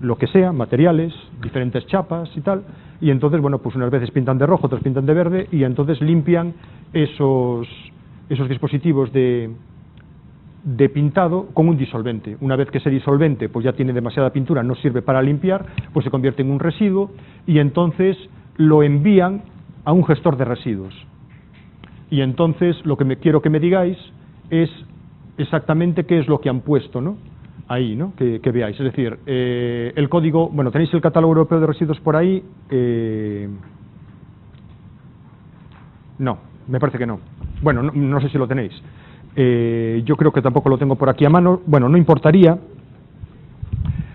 lo que sea, materiales, diferentes chapas y tal, y entonces, bueno, pues unas veces pintan de rojo, otras pintan de verde, y entonces limpian esos dispositivos de pintado con un disolvente. Una vez que ese disolvente pues ya tiene demasiada pintura, no sirve para limpiar, pues se convierte en un residuo, y entonces lo envían a un gestor de residuos. Y entonces lo que quiero que me digáis es exactamente qué es lo que han puesto, ¿no? Ahí, ¿no? Que veáis. Es decir, el código, bueno, tenéis el catálogo europeo de residuos por ahí. No, me parece que no. Bueno, no sé si lo tenéis. Yo creo que tampoco lo tengo por aquí a mano. Bueno, no importaría.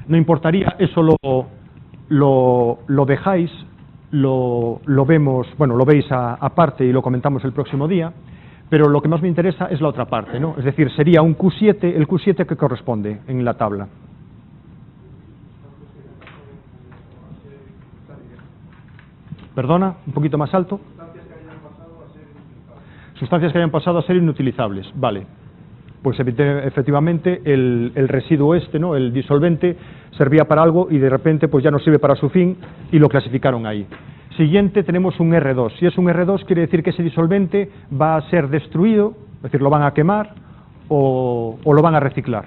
No importaría, eso lo dejáis, lo vemos, bueno, lo veis aparte y lo comentamos el próximo día. Pero lo que más me interesa es la otra parte, ¿no? Es decir, sería un Q7, el Q7 que corresponde en la tabla. Perdona, un poquito más alto. Sustancias que hayan pasado a ser inutilizables, vale. Pues efectivamente el residuo este, ¿no? El disolvente, servía para algo y de repente pues ya no sirve para su fin y lo clasificaron ahí. Siguiente tenemos un R2. Si es un R2 quiere decir que ese disolvente va a ser destruido, es decir, lo van a quemar o lo van a reciclar.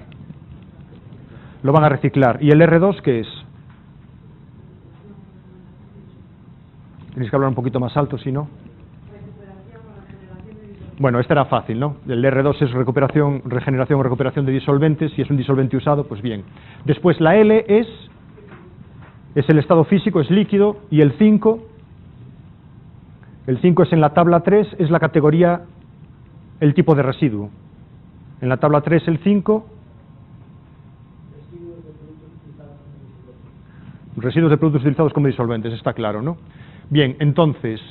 Lo van a reciclar. ¿Y el R2 qué es? Tenéis que hablar un poquito más alto, si no. Bueno, este era fácil, ¿no? El R2 es regeneración o recuperación de disolventes. Si es un disolvente usado, pues bien. Después la L es el estado físico, es líquido. Y el 5... El 5 es en la tabla 3, es la categoría, el tipo de residuo. En la tabla 3 el 5, residuos de productos utilizados como disolventes, está claro, ¿no? Bien, entonces,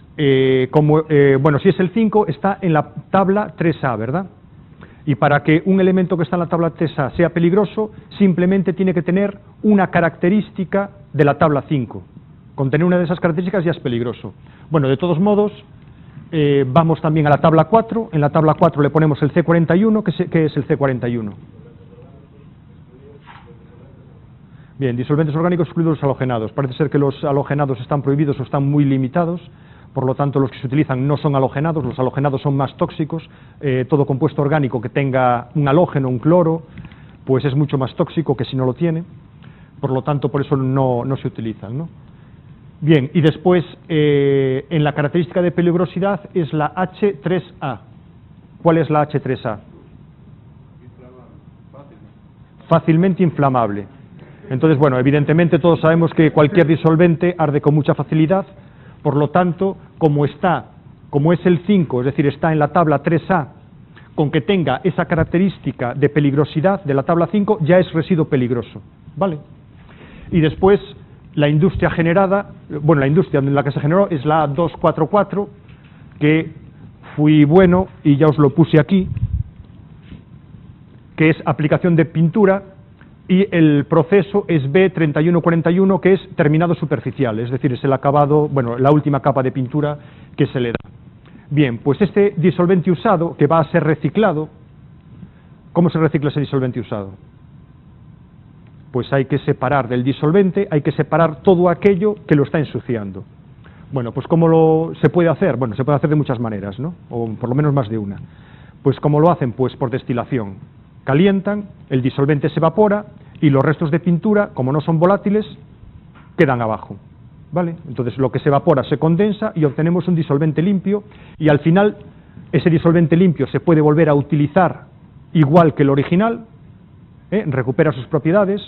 bueno, si es el 5, está en la tabla 3A, ¿verdad? Y para que un elemento que está en la tabla 3A sea peligroso, simplemente tiene que tener una característica de la tabla 5. Con tener una de esas características ya es peligroso. Bueno, de todos modos, vamos también a la tabla 4. En la tabla 4 le ponemos el C41. ¿Qué es el C41? Bien, disolventes orgánicos excluidos los halogenados. Parece ser que los halogenados están prohibidos o están muy limitados, por lo tanto los que se utilizan no son halogenados, los halogenados son más tóxicos. Todo compuesto orgánico que tenga un halógeno, un cloro, pues es mucho más tóxico que si no lo tiene, por lo tanto por eso no se utilizan, ¿no? Bien, y después en la característica de peligrosidad es la H3A. ¿Cuál es la H3A? Fácilmente inflamable. Entonces, bueno, evidentemente todos sabemos que cualquier disolvente arde con mucha facilidad, por lo tanto, como es el 5, es decir, está en la tabla 3A, con que tenga esa característica de peligrosidad de la tabla 5, ya es residuo peligroso, ¿vale? Y después, la industria generada, bueno, la industria en la que se generó es la A244, que fui bueno y ya os lo puse aquí, que es aplicación de pintura, y el proceso es B3141, que es terminado superficial, es decir, es el acabado, bueno, la última capa de pintura que se le da. Bien, pues este disolvente usado, que va a ser reciclado, ¿cómo se recicla ese disolvente usado? Pues hay que separar del disolvente, hay que separar todo aquello que lo está ensuciando. Bueno, pues ¿cómo se puede hacer? Bueno, se puede hacer de muchas maneras, ¿no? O por lo menos más de una. Pues ¿cómo lo hacen? Pues por destilación. Calientan, el disolvente se evapora y los restos de pintura, como no son volátiles, quedan abajo, ¿vale? Entonces lo que se evapora se condensa y obtenemos un disolvente limpio, y al final ese disolvente limpio se puede volver a utilizar igual que el original, recupera sus propiedades,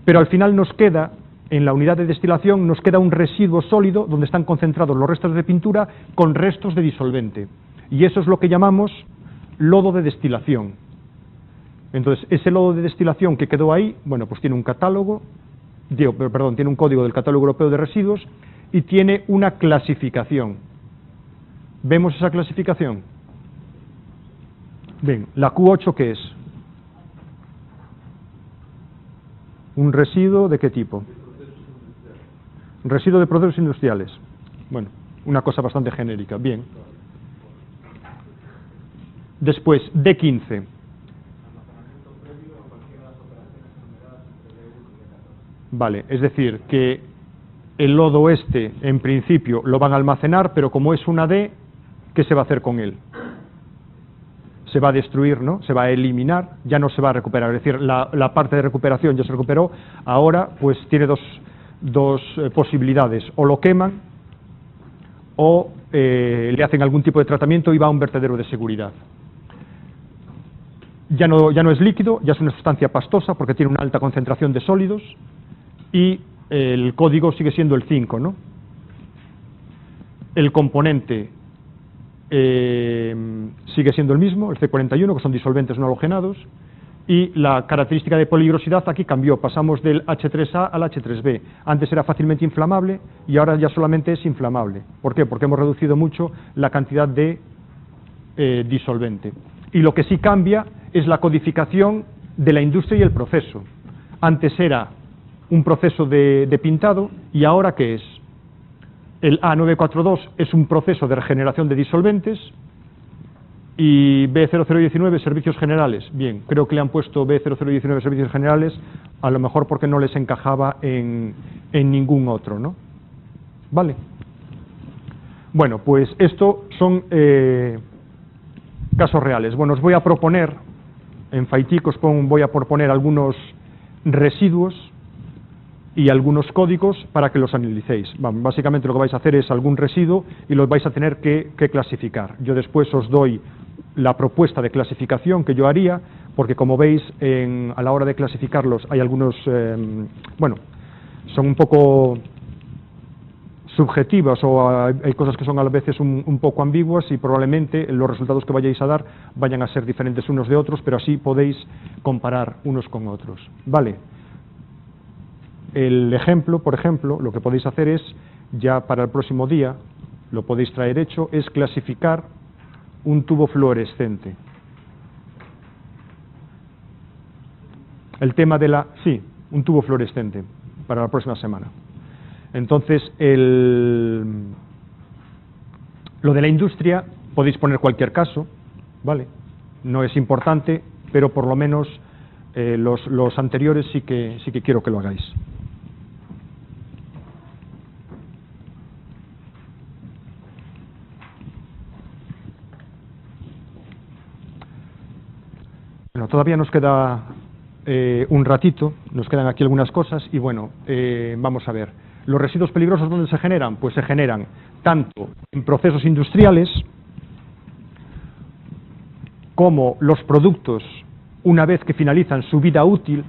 pero al final nos queda, en la unidad de destilación, nos queda un residuo sólido donde están concentrados los restos de pintura con restos de disolvente, y eso es lo que llamamos lodo de destilación. Entonces, ese lodo de destilación que quedó ahí, bueno, pues tiene un catálogo, tiene un código del Catálogo Europeo de Residuos y tiene una clasificación. ¿Vemos esa clasificación? Bien, la Q8, ¿qué es? ¿Un residuo de qué tipo? Residuo de procesos industriales. Bueno, una cosa bastante genérica, bien. Después, D15. Vale, es decir, que el lodo este, en principio, lo van a almacenar, pero como es una D, ¿qué se va a hacer con él? Se va a destruir, ¿no? Se va a eliminar, ya no se va a recuperar. Es decir, la parte de recuperación ya se recuperó, ahora pues tiene dos posibilidades. O lo queman, o le hacen algún tipo de tratamiento y va a un vertedero de seguridad. ya no es líquido, ya es una sustancia pastosa porque tiene una alta concentración de sólidos y el código sigue siendo el 5, ¿no? El componente sigue siendo el mismo, el C41, que son disolventes no halogenados, y la característica de peligrosidad aquí cambió, pasamos del H3A al H3B. Antes era fácilmente inflamable y ahora ya solamente es inflamable. ¿Por qué? Porque hemos reducido mucho la cantidad de disolvente. Y lo que sí cambia es la codificación de la industria y el proceso. Antes era un proceso de pintado y ahora ¿qué es? El A942 es un proceso de regeneración de disolventes y B0019 servicios generales. Bien, creo que le han puesto B0019 servicios generales, a lo mejor porque no les encajaba en ningún otro, ¿no? Vale. Bueno, pues esto son casos reales. Bueno, os voy a proponer, en Faitic voy a proponer algunos residuos y algunos códigos para que los analicéis. Básicamente lo que vais a hacer es algún residuo y los vais a tener que clasificar. Yo después os doy la propuesta de clasificación que yo haría, porque como veis a la hora de clasificarlos hay algunos, bueno, son un poco subjetivas o hay cosas que son a veces un poco ambiguas y probablemente los resultados que vayáis a dar vayan a ser diferentes unos de otros, pero así podéis comparar unos con otros. Vale. El ejemplo, por ejemplo, lo que podéis hacer es, ya para el próximo día, lo podéis traer hecho, es clasificar un tubo fluorescente. El tema de la... Sí, un tubo fluorescente, para la próxima semana. Entonces, lo de la industria, podéis poner cualquier caso, ¿vale? No es importante, pero por lo menos los anteriores sí que quiero que lo hagáis. Bueno, todavía nos queda un ratito, nos quedan aquí algunas cosas y bueno, vamos a ver. ¿Los residuos peligrosos dónde se generan? Pues se generan tanto en procesos industriales como los productos, una vez que finalizan su vida útil,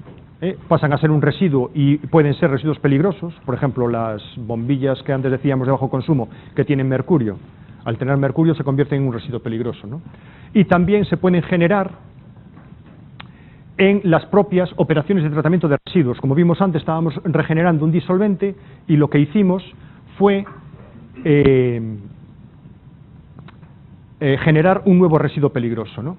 pasan a ser un residuo y pueden ser residuos peligrosos. Por ejemplo, las bombillas que antes decíamos de bajo consumo que tienen mercurio. Al tener mercurio se convierten en un residuo peligroso, ¿no? Y también se pueden generar en las propias operaciones de tratamiento de residuos. Como vimos antes, estábamos regenerando un disolvente y lo que hicimos fue generar un nuevo residuo peligroso, ¿no?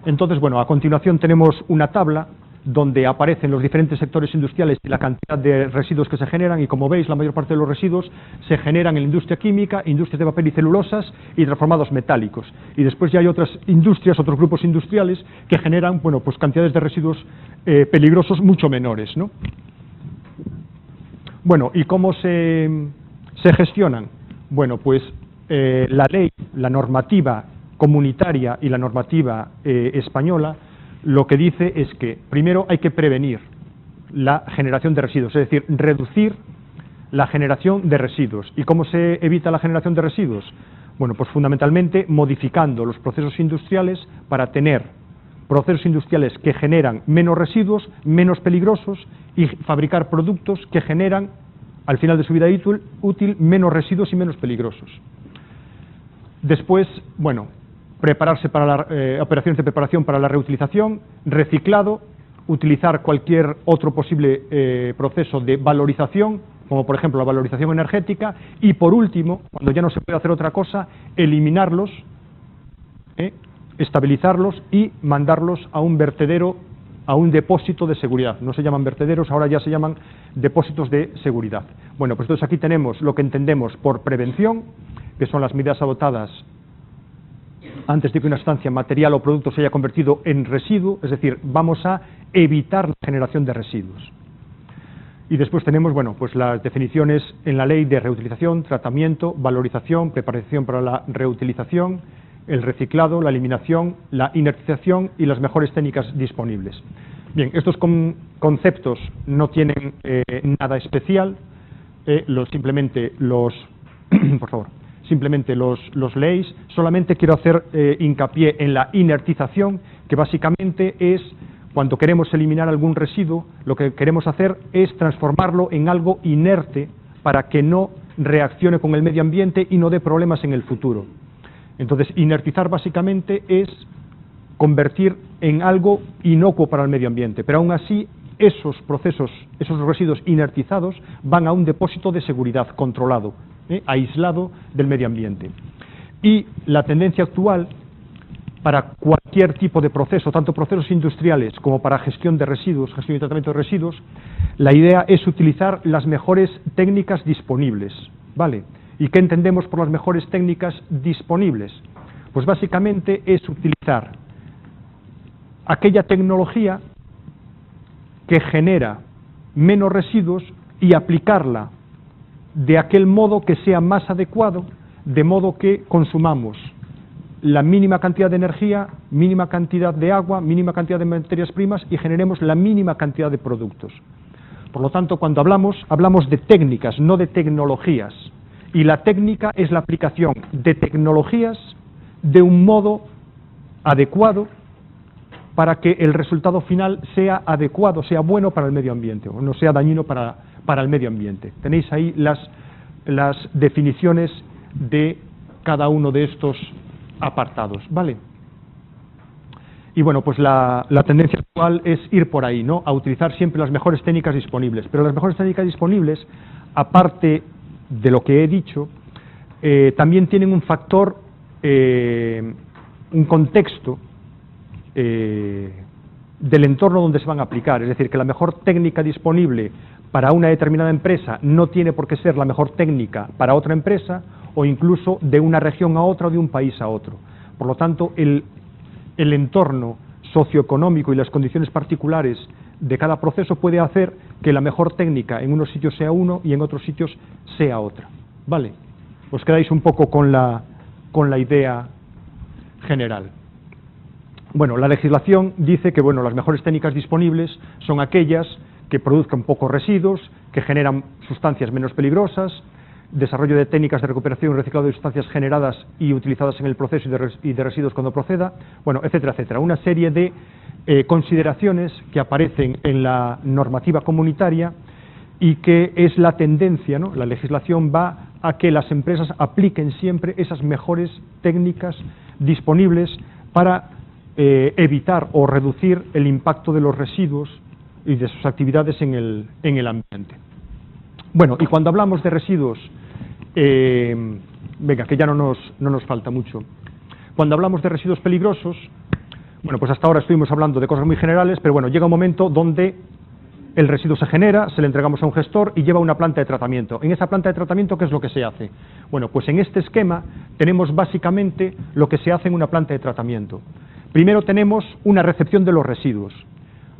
Entonces, bueno, a continuación tenemos una tabla donde aparecen los diferentes sectores industriales y la cantidad de residuos que se generan y como veis la mayor parte de los residuos se generan en la industria química, industrias de papel y celulosas y transformados metálicos. Y después ya hay otras industrias, otros grupos industriales que generan, bueno, pues cantidades de residuos peligrosos mucho menores, ¿no? Bueno, ¿y cómo se gestionan? Bueno, pues la ley, la normativa comunitaria y la normativa española lo que dice es que primero hay que prevenir la generación de residuos, es decir, reducir la generación de residuos. ¿Y cómo se evita la generación de residuos? Bueno, pues fundamentalmente modificando los procesos industriales para tener procesos industriales que generan menos residuos, menos peligrosos y fabricar productos que generan al final de su vida útil menos residuos y menos peligrosos. Después, bueno, prepararse para operaciones de preparación para la reutilización, reciclado, utilizar cualquier otro posible proceso de valorización, como por ejemplo la valorización energética, y por último, cuando ya no se puede hacer otra cosa, eliminarlos, estabilizarlos y mandarlos a un vertedero, a un depósito de seguridad. No se llaman vertederos, ahora ya se llaman depósitos de seguridad. Bueno, pues entonces aquí tenemos lo que entendemos por prevención, que son las medidas adoptadas antes de que una sustancia, material o producto se haya convertido en residuo, es decir, vamos a evitar la generación de residuos. Y después tenemos, bueno, pues las definiciones en la ley de reutilización, tratamiento, valorización, preparación para la reutilización, el reciclado, la eliminación, la inertización y las mejores técnicas disponibles. Bien, estos conceptos no tienen nada especial, simplemente los, por favor, simplemente los leéis. Solamente quiero hacer hincapié en la inertización, que básicamente es cuando queremos eliminar algún residuo, lo que queremos hacer es transformarlo en algo inerte para que no reaccione con el medio ambiente y no dé problemas en el futuro. Entonces, inertizar básicamente es convertir en algo inocuo para el medio ambiente, pero aún así esos procesos, esos residuos inertizados van a un depósito de seguridad controlado, aislado del medio ambiente. Y la tendencia actual para cualquier tipo de proceso, tanto procesos industriales como para gestión de residuos, gestión y tratamiento de residuos, la idea es utilizar las mejores técnicas disponibles, ¿vale? ¿Y qué entendemos por las mejores técnicas disponibles? Pues básicamente es utilizar aquella tecnología que genera menos residuos y aplicarla de aquel modo que sea más adecuado, de modo que consumamos la mínima cantidad de energía, mínima cantidad de agua, mínima cantidad de materias primas y generemos la mínima cantidad de productos. Por lo tanto, cuando hablamos de técnicas, no de tecnologías. Y la técnica es la aplicación de tecnologías de un modo adecuado para que el resultado final sea adecuado, sea bueno para el medio ambiente, o no sea dañino para el medio ambiente. Tenéis ahí las definiciones de cada uno de estos apartados, ¿vale? Y bueno, pues la tendencia actual es ir por ahí, ¿no? A utilizar siempre las mejores técnicas disponibles. Pero las mejores técnicas disponibles, aparte de lo que he dicho, también tienen un factor, un contexto del entorno donde se van a aplicar. Es decir, que la mejor técnica disponible para una determinada empresa no tiene por qué ser la mejor técnica para otra empresa, o incluso de una región a otra o de un país a otro. Por lo tanto, el entorno socioeconómico y las condiciones particulares de cada proceso puede hacer que la mejor técnica en unos sitios sea uno y en otros sitios sea otra. ¿Vale? Os quedáis un poco con la idea general. Bueno, la legislación dice que bueno, las mejores técnicas disponibles son aquellas que produzcan pocos residuos, que generan sustancias menos peligrosas, desarrollo de técnicas de recuperación y reciclado de sustancias generadas y utilizadas en el proceso y de residuos cuando proceda, bueno, etcétera, etcétera. Una serie de consideraciones que aparecen en la normativa comunitaria y que es la tendencia, ¿no? La legislación va a que las empresas apliquen siempre esas mejores técnicas disponibles para evitar o reducir el impacto de los residuos y de sus actividades en el ambiente. Bueno, y cuando hablamos de residuos, venga, que ya no nos falta mucho. Cuando hablamos de residuos peligrosos, bueno, pues hasta ahora estuvimos hablando de cosas muy generales, pero bueno, llega un momento donde el residuo se genera, se le entregamos a un gestor y lleva a una planta de tratamiento. En esa planta de tratamiento, ¿qué es lo que se hace? Bueno, pues en este esquema tenemos básicamente lo que se hace en una planta de tratamiento. Primero tenemos una recepción de los residuos,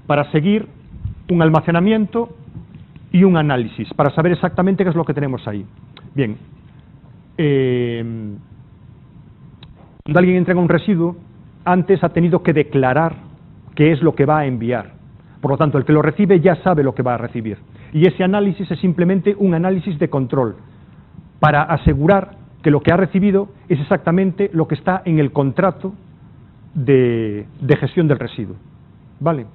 para seguir un almacenamiento y un análisis, para saber exactamente qué es lo que tenemos ahí. Bien, cuando alguien entrega un residuo, antes ha tenido que declarar qué es lo que va a enviar. Por lo tanto, el que lo recibe ya sabe lo que va a recibir. Y ese análisis es simplemente un análisis de control, para asegurar que lo que ha recibido es exactamente lo que está en el contrato de gestión del residuo. ¿Vale?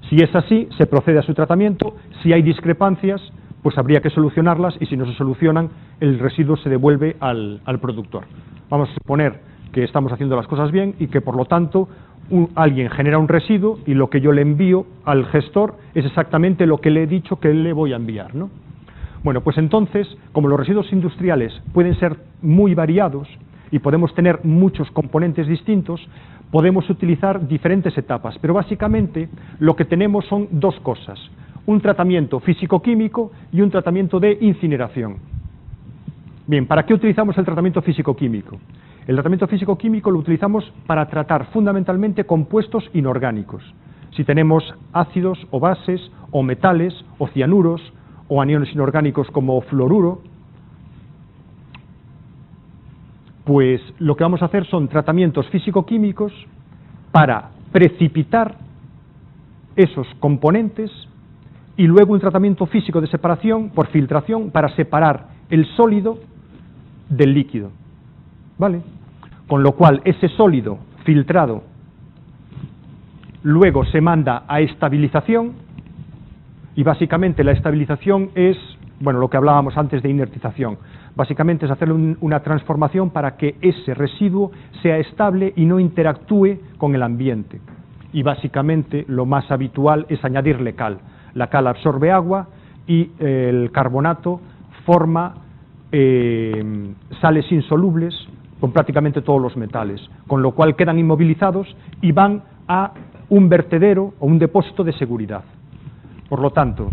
Si es así, se procede a su tratamiento. Si hay discrepancias, pues habría que solucionarlas, y si no se solucionan, el residuo se devuelve al productor. Vamos a suponer que estamos haciendo las cosas bien y que, por lo tanto, alguien genera un residuo y lo que yo le envío al gestor es exactamente lo que le he dicho que le voy a enviar, ¿no? Bueno, pues entonces, como los residuos industriales pueden ser muy variados y podemos tener muchos componentes distintos, podemos utilizar diferentes etapas, pero básicamente lo que tenemos son dos cosas: un tratamiento físico-químico y un tratamiento de incineración. Bien, ¿para qué utilizamos el tratamiento físico-químico? El tratamiento físico-químico lo utilizamos para tratar fundamentalmente compuestos inorgánicos. Si tenemos ácidos o bases, o metales, o cianuros, o aniones inorgánicos como fluoruro, pues lo que vamos a hacer son tratamientos físico-químicos para precipitar esos componentes, y luego un tratamiento físico de separación por filtración para separar el sólido del líquido, ¿vale? Con lo cual ese sólido filtrado luego se manda a estabilización, y básicamente la estabilización es, bueno, lo que hablábamos antes de inertización. Básicamente es hacerle una transformación para que ese residuo sea estable y no interactúe con el ambiente. Y básicamente lo más habitual es añadirle cal. La cal absorbe agua y el carbonato forma sales insolubles con prácticamente todos los metales, con lo cual quedan inmovilizados y van a un vertedero o un depósito de seguridad. Por lo tanto,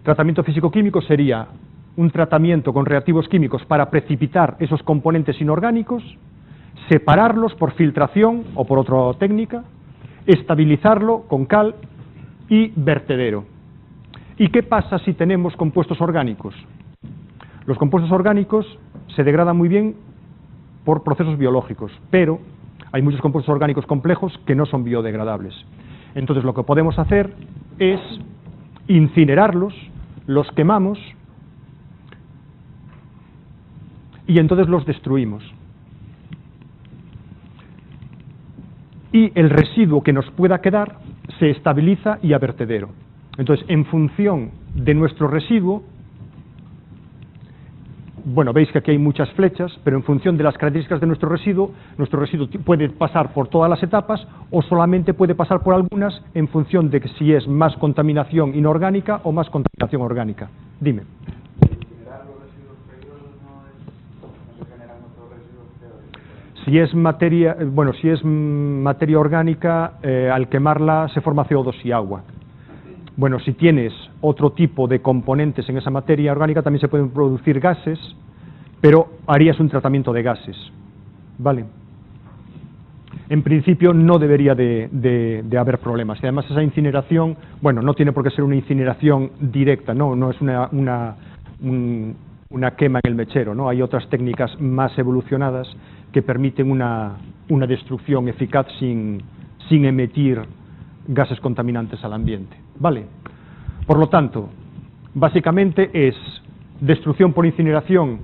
tratamiento físico-químico sería un tratamiento con reactivos químicos para precipitar esos componentes inorgánicos, separarlos por filtración o por otra técnica, estabilizarlo con cal y vertedero. ¿Y qué pasa si tenemos compuestos orgánicos? Los compuestos orgánicos se degradan muy bien por procesos biológicos, pero hay muchos compuestos orgánicos complejos que no son biodegradables. Entonces lo que podemos hacer es incinerarlos, los quemamos y entonces los destruimos. Y el residuo que nos pueda quedar se estabiliza y a vertedero. Entonces, en función de nuestro residuo, bueno, veis que aquí hay muchas flechas, pero en función de las características de nuestro residuo puede pasar por todas las etapas o solamente puede pasar por algunas en función de que si es más contaminación inorgánica o más contaminación orgánica. Dime. Si es materia, bueno, si es materia orgánica, al quemarla se forma CO2 y agua. Bueno, si tienes otro tipo de componentes en esa materia orgánica, también se pueden producir gases, pero harías un tratamiento de gases, ¿vale? En principio no debería de haber problemas. Y además esa incineración, bueno, no tiene por qué ser una incineración directa, no es una quema en el mechero, ¿no? Hay otras técnicas más evolucionadas que permiten una destrucción eficaz sin emitir gases contaminantes al ambiente, ¿vale? Por lo tanto, básicamente es destrucción por incineración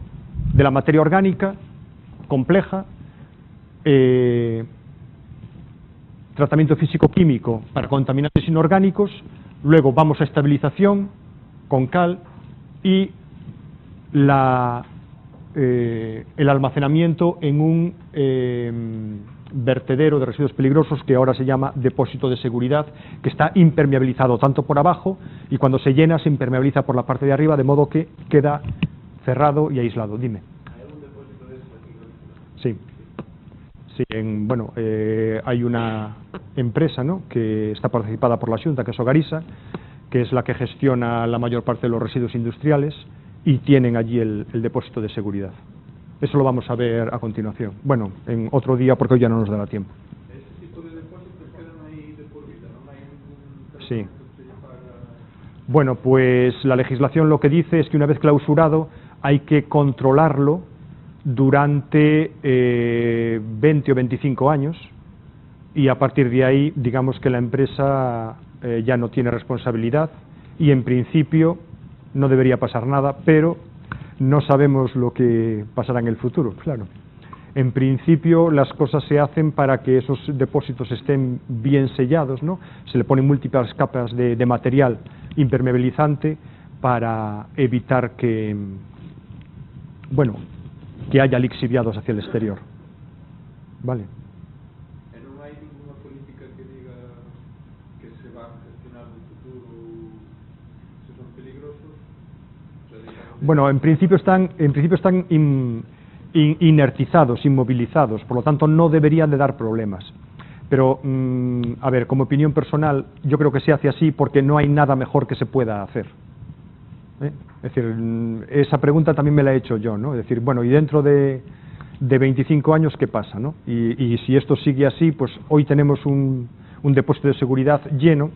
de la materia orgánica compleja, tratamiento físico-químico para contaminantes inorgánicos, luego vamos a estabilización con cal y el almacenamiento en un vertedero de residuos peligrosos que ahora se llama depósito de seguridad, que está impermeabilizado tanto por abajo y cuando se llena se impermeabiliza por la parte de arriba, de modo que queda cerrado y aislado. Dime. ¿Hay algún depósito de eso aquí? Sí. Sí, bueno, hay una empresa, ¿no?, que está participada por la Xunta, que es Ogarisa, que es la que gestiona la mayor parte de los residuos industriales y tienen allí el depósito de seguridad. Eso lo vamos a ver a continuación. Bueno, en otro día, porque hoy ya no nos dará tiempo. ¿Ese tipo de depósitos quedan ahí de por vida? ¿No hay ningún Sí. que se para...? Bueno, pues la legislación lo que dice es que una vez clausurado hay que controlarlo durante 20 o 25 años y a partir de ahí, digamos que la empresa ya no tiene responsabilidad y en principio no debería pasar nada, pero no sabemos lo que pasará en el futuro, claro. En principio las cosas se hacen para que esos depósitos estén bien sellados, ¿no? Se le ponen múltiples capas de material impermeabilizante para evitar que, bueno, que haya lixiviados hacia el exterior. Vale. ¿No hay ninguna política que diga que se va a gestionar en el futuro si son peligrosos? Bueno, en principio están inertizados, inmovilizados, por lo tanto no deberían de dar problemas. Pero, a ver, como opinión personal, yo creo que se hace así porque no hay nada mejor que se pueda hacer. Es decir, esa pregunta también me la he hecho yo, ¿no? Es decir, bueno, y dentro de 25 años, ¿qué pasa, no? Y si esto sigue así, pues hoy tenemos un depósito de seguridad lleno,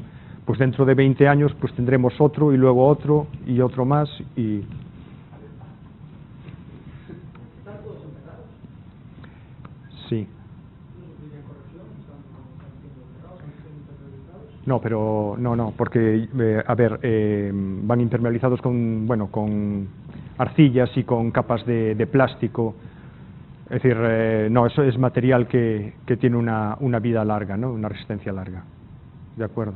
pues dentro de 20 años pues tendremos otro y luego otro y otro más y... ¿Están todos enterrados? Sí. ¿No sufrirían corrección? ¿Están siendo enterrados? ¿Están siendo impermeabilizados? No, pero no, porque, a ver, van impermeabilizados con, bueno, con arcillas y con capas de plástico. Es decir, no, eso es material que tiene una vida larga, ¿no? Una resistencia larga. De acuerdo.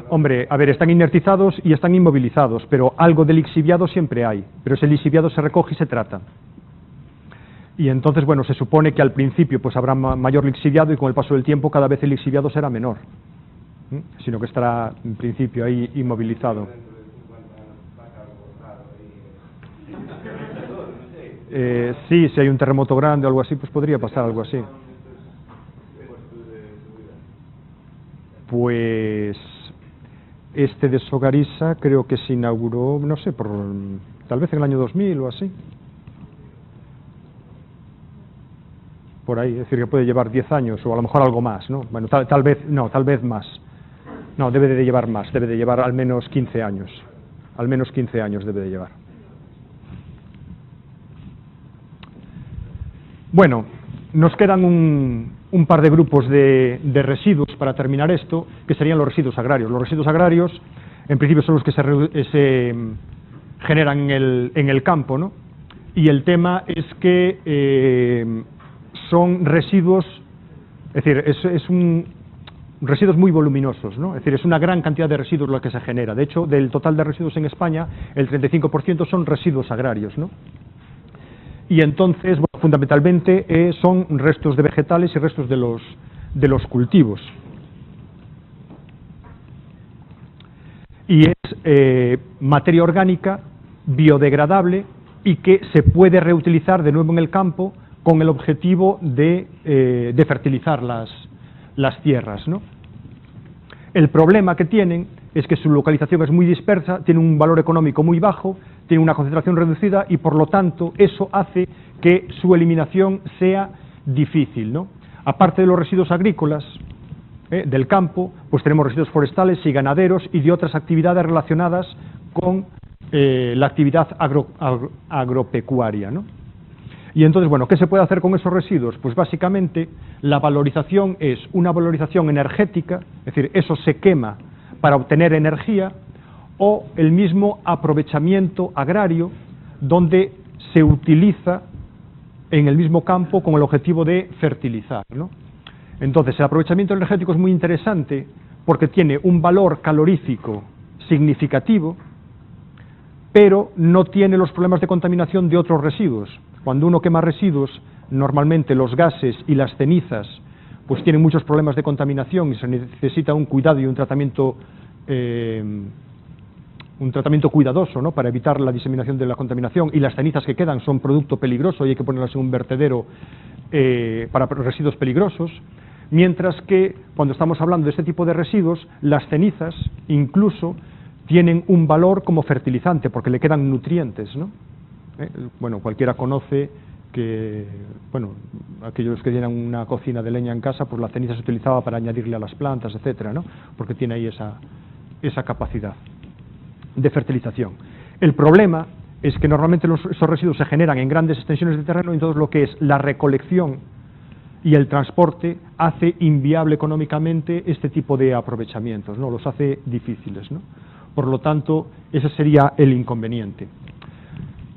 Hombre, a ver, están inertizados y están inmovilizados, pero algo de lixiviado siempre hay, pero ese lixiviado se recoge y se trata. Y entonces, bueno, se supone que al principio pues habrá mayor lixiviado y con el paso del tiempo cada vez el lixiviado será menor, sino que estará en principio ahí inmovilizado. Sí, si hay un terremoto grande o algo así, pues podría pasar algo así. Pues este de Sogarisa creo que se inauguró, no sé, tal vez en el año 2000 o así. Por ahí, es decir, que puede llevar 10 años o a lo mejor algo más, ¿no? Bueno, tal vez más. No, debe de llevar más, debe de llevar al menos 15 años. Al menos 15 años debe de llevar. Bueno, nos quedan un par de grupos de residuos para terminar esto, que serían los residuos agrarios. Los residuos agrarios, en principio, son los que se generan en el campo, ¿no? Y el tema es que son residuos, es decir, residuos muy voluminosos, ¿no? Es decir, es una gran cantidad de residuos lo que se genera. De hecho, del total de residuos en España, el 35% son residuos agrarios, ¿no? Y entonces, bueno, fundamentalmente son restos de vegetales y restos de los cultivos. Y es materia orgánica, biodegradable y que se puede reutilizar de nuevo en el campo con el objetivo de fertilizar las tierras, ¿no? El problema que tienen es que su localización es muy dispersa, tiene un valor económico muy bajo, tiene una concentración reducida y por lo tanto eso hace que su eliminación sea difícil, ¿no? Aparte de los residuos agrícolas del campo, pues tenemos residuos forestales y ganaderos y de otras actividades relacionadas con la actividad agropecuaria, ¿no? Y entonces, bueno, ¿qué se puede hacer con esos residuos? Pues básicamente la valorización es una valorización energética, es decir, eso se quema para obtener energía, o el mismo aprovechamiento agrario, donde se utiliza en el mismo campo con el objetivo de fertilizar, ¿no? Entonces, el aprovechamiento energético es muy interesante porque tiene un valor calorífico significativo, pero no tiene los problemas de contaminación de otros residuos. Cuando uno quema residuos, normalmente los gases y las cenizas pues tienen muchos problemas de contaminación y se necesita un cuidado y un tratamiento cuidadoso, ¿no?, para evitar la diseminación de la contaminación, y las cenizas que quedan son producto peligroso y hay que ponerlas en un vertedero para residuos peligrosos, mientras que cuando estamos hablando de este tipo de residuos, las cenizas incluso tienen un valor como fertilizante porque le quedan nutrientes, ¿no? Bueno, cualquiera conoce que, bueno, aquellos que tienen una cocina de leña en casa, pues la ceniza se utilizaba para añadirle a las plantas, etcétera, ¿no?, porque tiene ahí esa capacidad de fertilización. El problema es que normalmente esos residuos se generan en grandes extensiones de terreno, y entonces lo que es la recolección y el transporte hace inviable económicamente este tipo de aprovechamientos, ¿no?, los hace difíciles, ¿no? Por lo tanto, ese sería el inconveniente.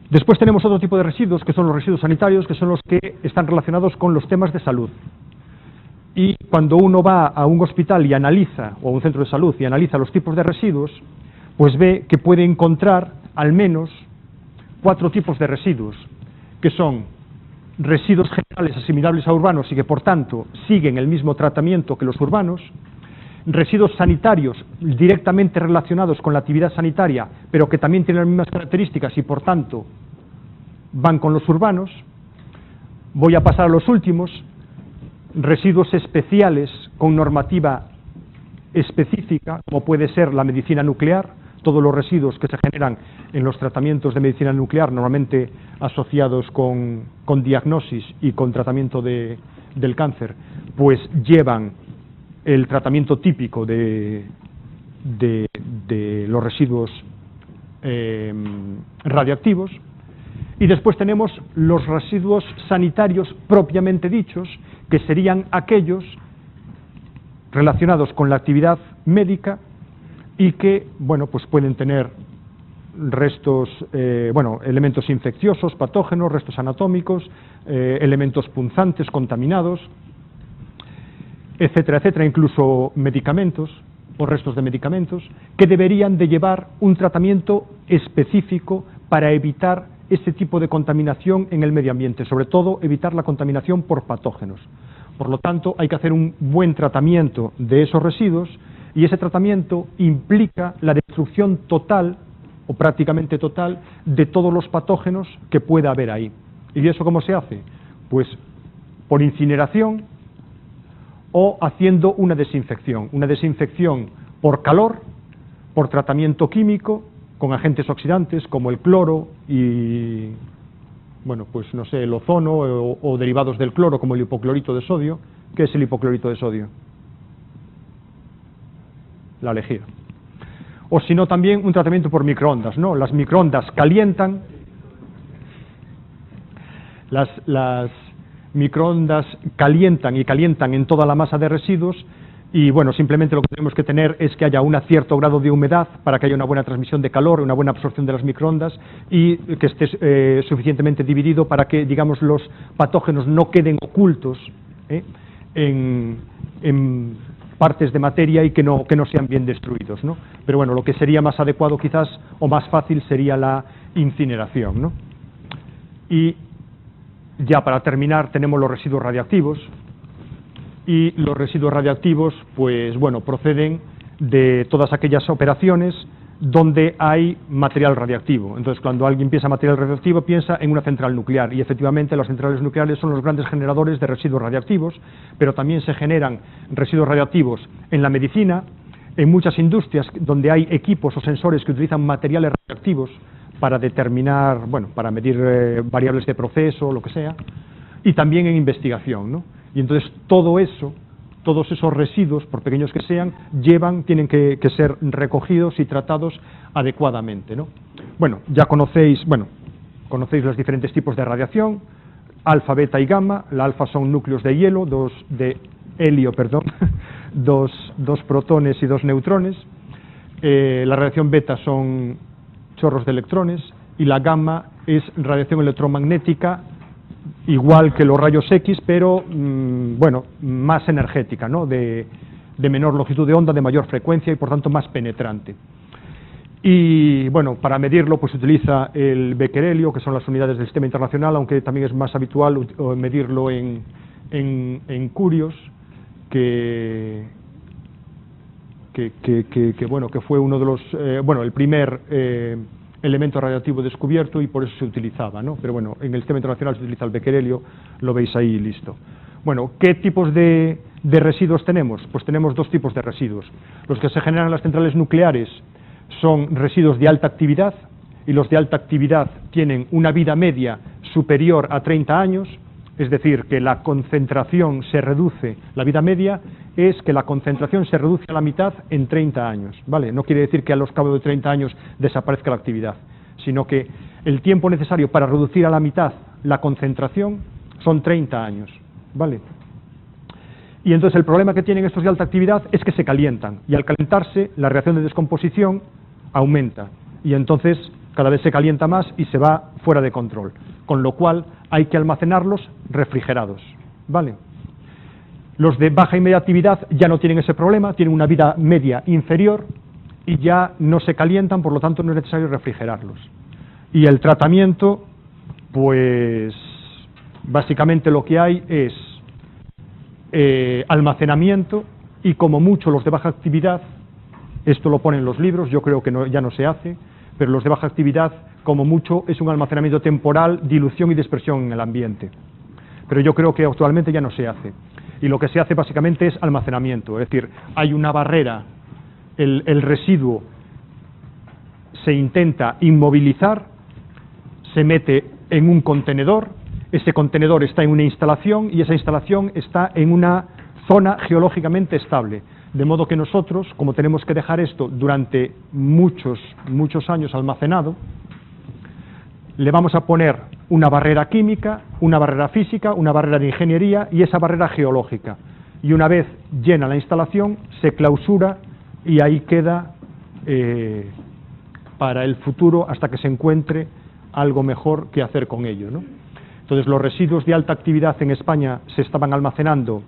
Después tenemos otro tipo de residuos, que son los residuos sanitarios, que son los que están relacionados con los temas de salud. Y cuando uno va a un hospital y analiza, o a un centro de salud, y analiza los tipos de residuos, pues ve que puede encontrar al menos 4 tipos de residuos, que son residuos generales asimilables a urbanos y que por tanto siguen el mismo tratamiento que los urbanos, residuos sanitarios directamente relacionados con la actividad sanitaria, pero que también tienen las mismas características y por tanto van con los urbanos. Voy a pasar a los últimos, residuos especiales con normativa específica, como puede ser la medicina nuclear, todos los residuos que se generan en los tratamientos de medicina nuclear, normalmente asociados con diagnosis y con tratamiento del cáncer, pues llevan el tratamiento típico de los residuos radioactivos. Y después tenemos los residuos sanitarios propiamente dichos, que serían aquellos relacionados con la actividad médica y que, bueno, pues pueden tener restos, elementos infecciosos, patógenos, restos anatómicos, elementos punzantes, contaminados, etcétera, etcétera, incluso medicamentos o restos de medicamentos, que deberían de llevar un tratamiento específico para evitar ese tipo de contaminación en el medio ambiente, sobre todo evitar la contaminación por patógenos. Por lo tanto, hay que hacer un buen tratamiento de esos residuos y ese tratamiento implica la destrucción total o prácticamente total de todos los patógenos que pueda haber ahí. ¿Y eso cómo se hace? Pues por incineración o haciendo una desinfección por calor, por tratamiento químico, con agentes oxidantes como el cloro y, bueno, pues no sé, el ozono o derivados del cloro como el hipoclorito de sodio. ¿Qué es el hipoclorito de sodio? La lejía. O si no, también un tratamiento por microondas, ¿no? Las microondas calientan, las microondas calientan y calientan en toda la masa de residuos y, bueno, simplemente lo que tenemos que tener es que haya un cierto grado de humedad para que haya una buena transmisión de calor, una buena absorción de las microondas y que esté suficientemente dividido para que, digamos, los patógenos no queden ocultos en partes de materia y que no sean bien destruidos, ¿no? Pero bueno, lo que sería más adecuado quizás o más fácil sería la incineración, ¿no? Y ya para terminar tenemos los residuos radiactivos y los residuos radiactivos, pues bueno, proceden de todas aquellas operaciones donde hay material radiactivo. Entonces, cuando alguien piensa en material radiactivo, piensa en una central nuclear, y efectivamente las centrales nucleares son los grandes generadores de residuos radiactivos, pero también se generan residuos radiactivos en la medicina, en muchas industrias donde hay equipos o sensores que utilizan materiales radiactivos para determinar, bueno, para medir variables de proceso, lo que sea, y también en investigación, ¿no? Y entonces todo eso, todos esos residuos, por pequeños que sean, tienen que ser recogidos y tratados adecuadamente, ¿no? Bueno, ya conocéis los diferentes tipos de radiación, alfa, beta y gamma. La alfa son núcleos de helio, dos protones y dos neutrones. La radiación beta son chorros de electrones y la gamma es radiación electromagnética, igual que los rayos X, pero más energética, ¿no? De menor longitud de onda, de mayor frecuencia y por tanto más penetrante. Y bueno, para medirlo pues se utiliza el becquerelio, que son las unidades del sistema internacional, aunque también es más habitual medirlo en curios, que fue uno de los, el primer elemento radioactivo descubierto y por eso se utilizaba, ¿no? Pero bueno, en el sistema internacional se utiliza el becquerelio, lo veis ahí, listo. Bueno, ¿qué tipos de residuos tenemos? Pues tenemos dos tipos de residuos. Los que se generan en las centrales nucleares son residuos de alta actividad, y los de alta actividad tienen una vida media superior a 30 años, es decir, que la concentración se reduce, la vida media es que la concentración se reduce a la mitad en 30 años, ¿vale? No quiere decir que a los cabos de 30 años desaparezca la actividad, sino que el tiempo necesario para reducir a la mitad la concentración son 30 años, ¿vale? Y entonces el problema que tienen estos de alta actividad es que se calientan, y al calentarse la reacción de descomposición aumenta, y entonces cada vez se calienta más y se va fuera de control, con lo cual hay que almacenarlos refrigerados, ¿vale? Los de baja y media actividad ya no tienen ese problema, tienen una vida media inferior y ya no se calientan, por lo tanto no es necesario refrigerarlos. Y el tratamiento, pues básicamente lo que hay es almacenamiento, y como mucho los de baja actividad, esto lo ponen los libros, yo creo que ya no se hace, pero los de baja actividad, como mucho, es un almacenamiento temporal, dilución y dispersión en el ambiente. Pero yo creo que actualmente ya no se hace. Y lo que se hace básicamente es almacenamiento, es decir, hay una barrera, el residuo se intenta inmovilizar, se mete en un contenedor, ese contenedor está en una instalación y esa instalación está en una zona geológicamente estable. De modo que nosotros, como tenemos que dejar esto durante muchos años almacenado, le vamos a poner una barrera química, una barrera física, una barrera de ingeniería y esa barrera geológica. y una vez llena la instalación se clausura y ahí queda para el futuro hasta que se encuentre algo mejor que hacer con ello, ¿no? Entonces los residuos de alta actividad en España se estaban almacenando,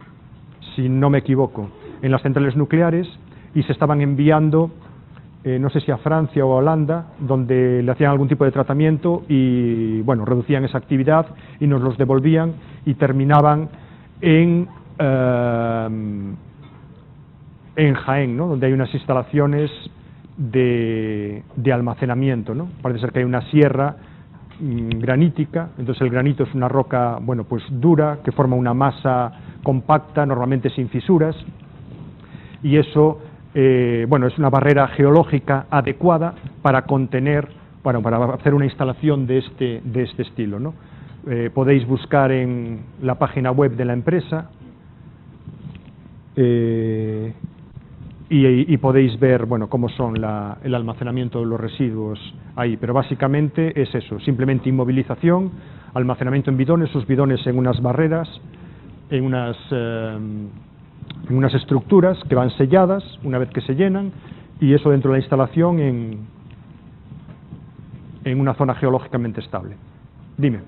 si no me equivoco, en las centrales nucleares y se estaban enviando, no sé si a Francia o a Holanda, donde le hacían algún tipo de tratamiento y, bueno, reducían esa actividad y nos los devolvían y terminaban en Jaén, ¿no? Donde hay unas instalaciones de almacenamiento, ¿no? Parece ser que hay una sierra granítica, entonces el granito es una roca, bueno, pues dura, que forma una masa compacta, normalmente sin fisuras, y eso, bueno, es una barrera geológica adecuada para contener, bueno, para hacer una instalación de este estilo, ¿no? Podéis buscar en la página web de la empresa y podéis ver, bueno, cómo son el almacenamiento de los residuos ahí, pero básicamente es eso, simplemente inmovilización, almacenamiento en bidones, sus bidones en unas barreras, en unas estructuras que van selladas una vez que se llenan, y eso dentro de la instalación en una zona geológicamente estable. Dime.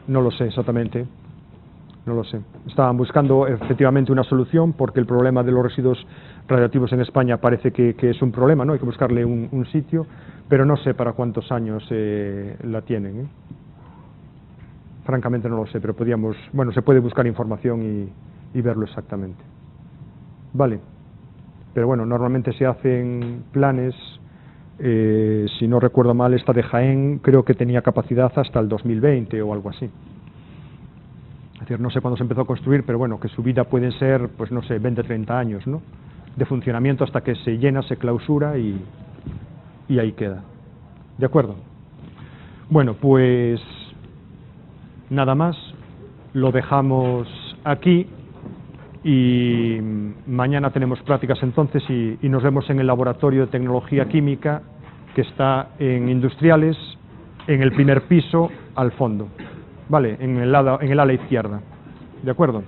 No lo sé exactamente, no lo sé. Estaban buscando efectivamente una solución porque el problema de los residuos radiactivos en España parece que es un problema, ¿no? Hay que buscarle un sitio, pero no sé para cuántos años la tienen, ¿eh? Francamente no lo sé, pero podríamos, bueno, se puede buscar información y verlo exactamente. Vale, pero bueno, normalmente se hacen planes, si no recuerdo mal, esta de Jaén creo que tenía capacidad hasta el 2020 o algo así. Es decir, no sé cuándo se empezó a construir, pero bueno, que su vida pueden ser, pues no sé, 20, 30 años, ¿no? De funcionamiento hasta que se llena, se clausura y ahí queda. ¿De acuerdo? Bueno, pues nada más, lo dejamos aquí y mañana tenemos prácticas entonces y nos vemos en el laboratorio de tecnología química que está en Industriales, en el primer piso al fondo, ¿vale? En el ala izquierda. ¿De acuerdo?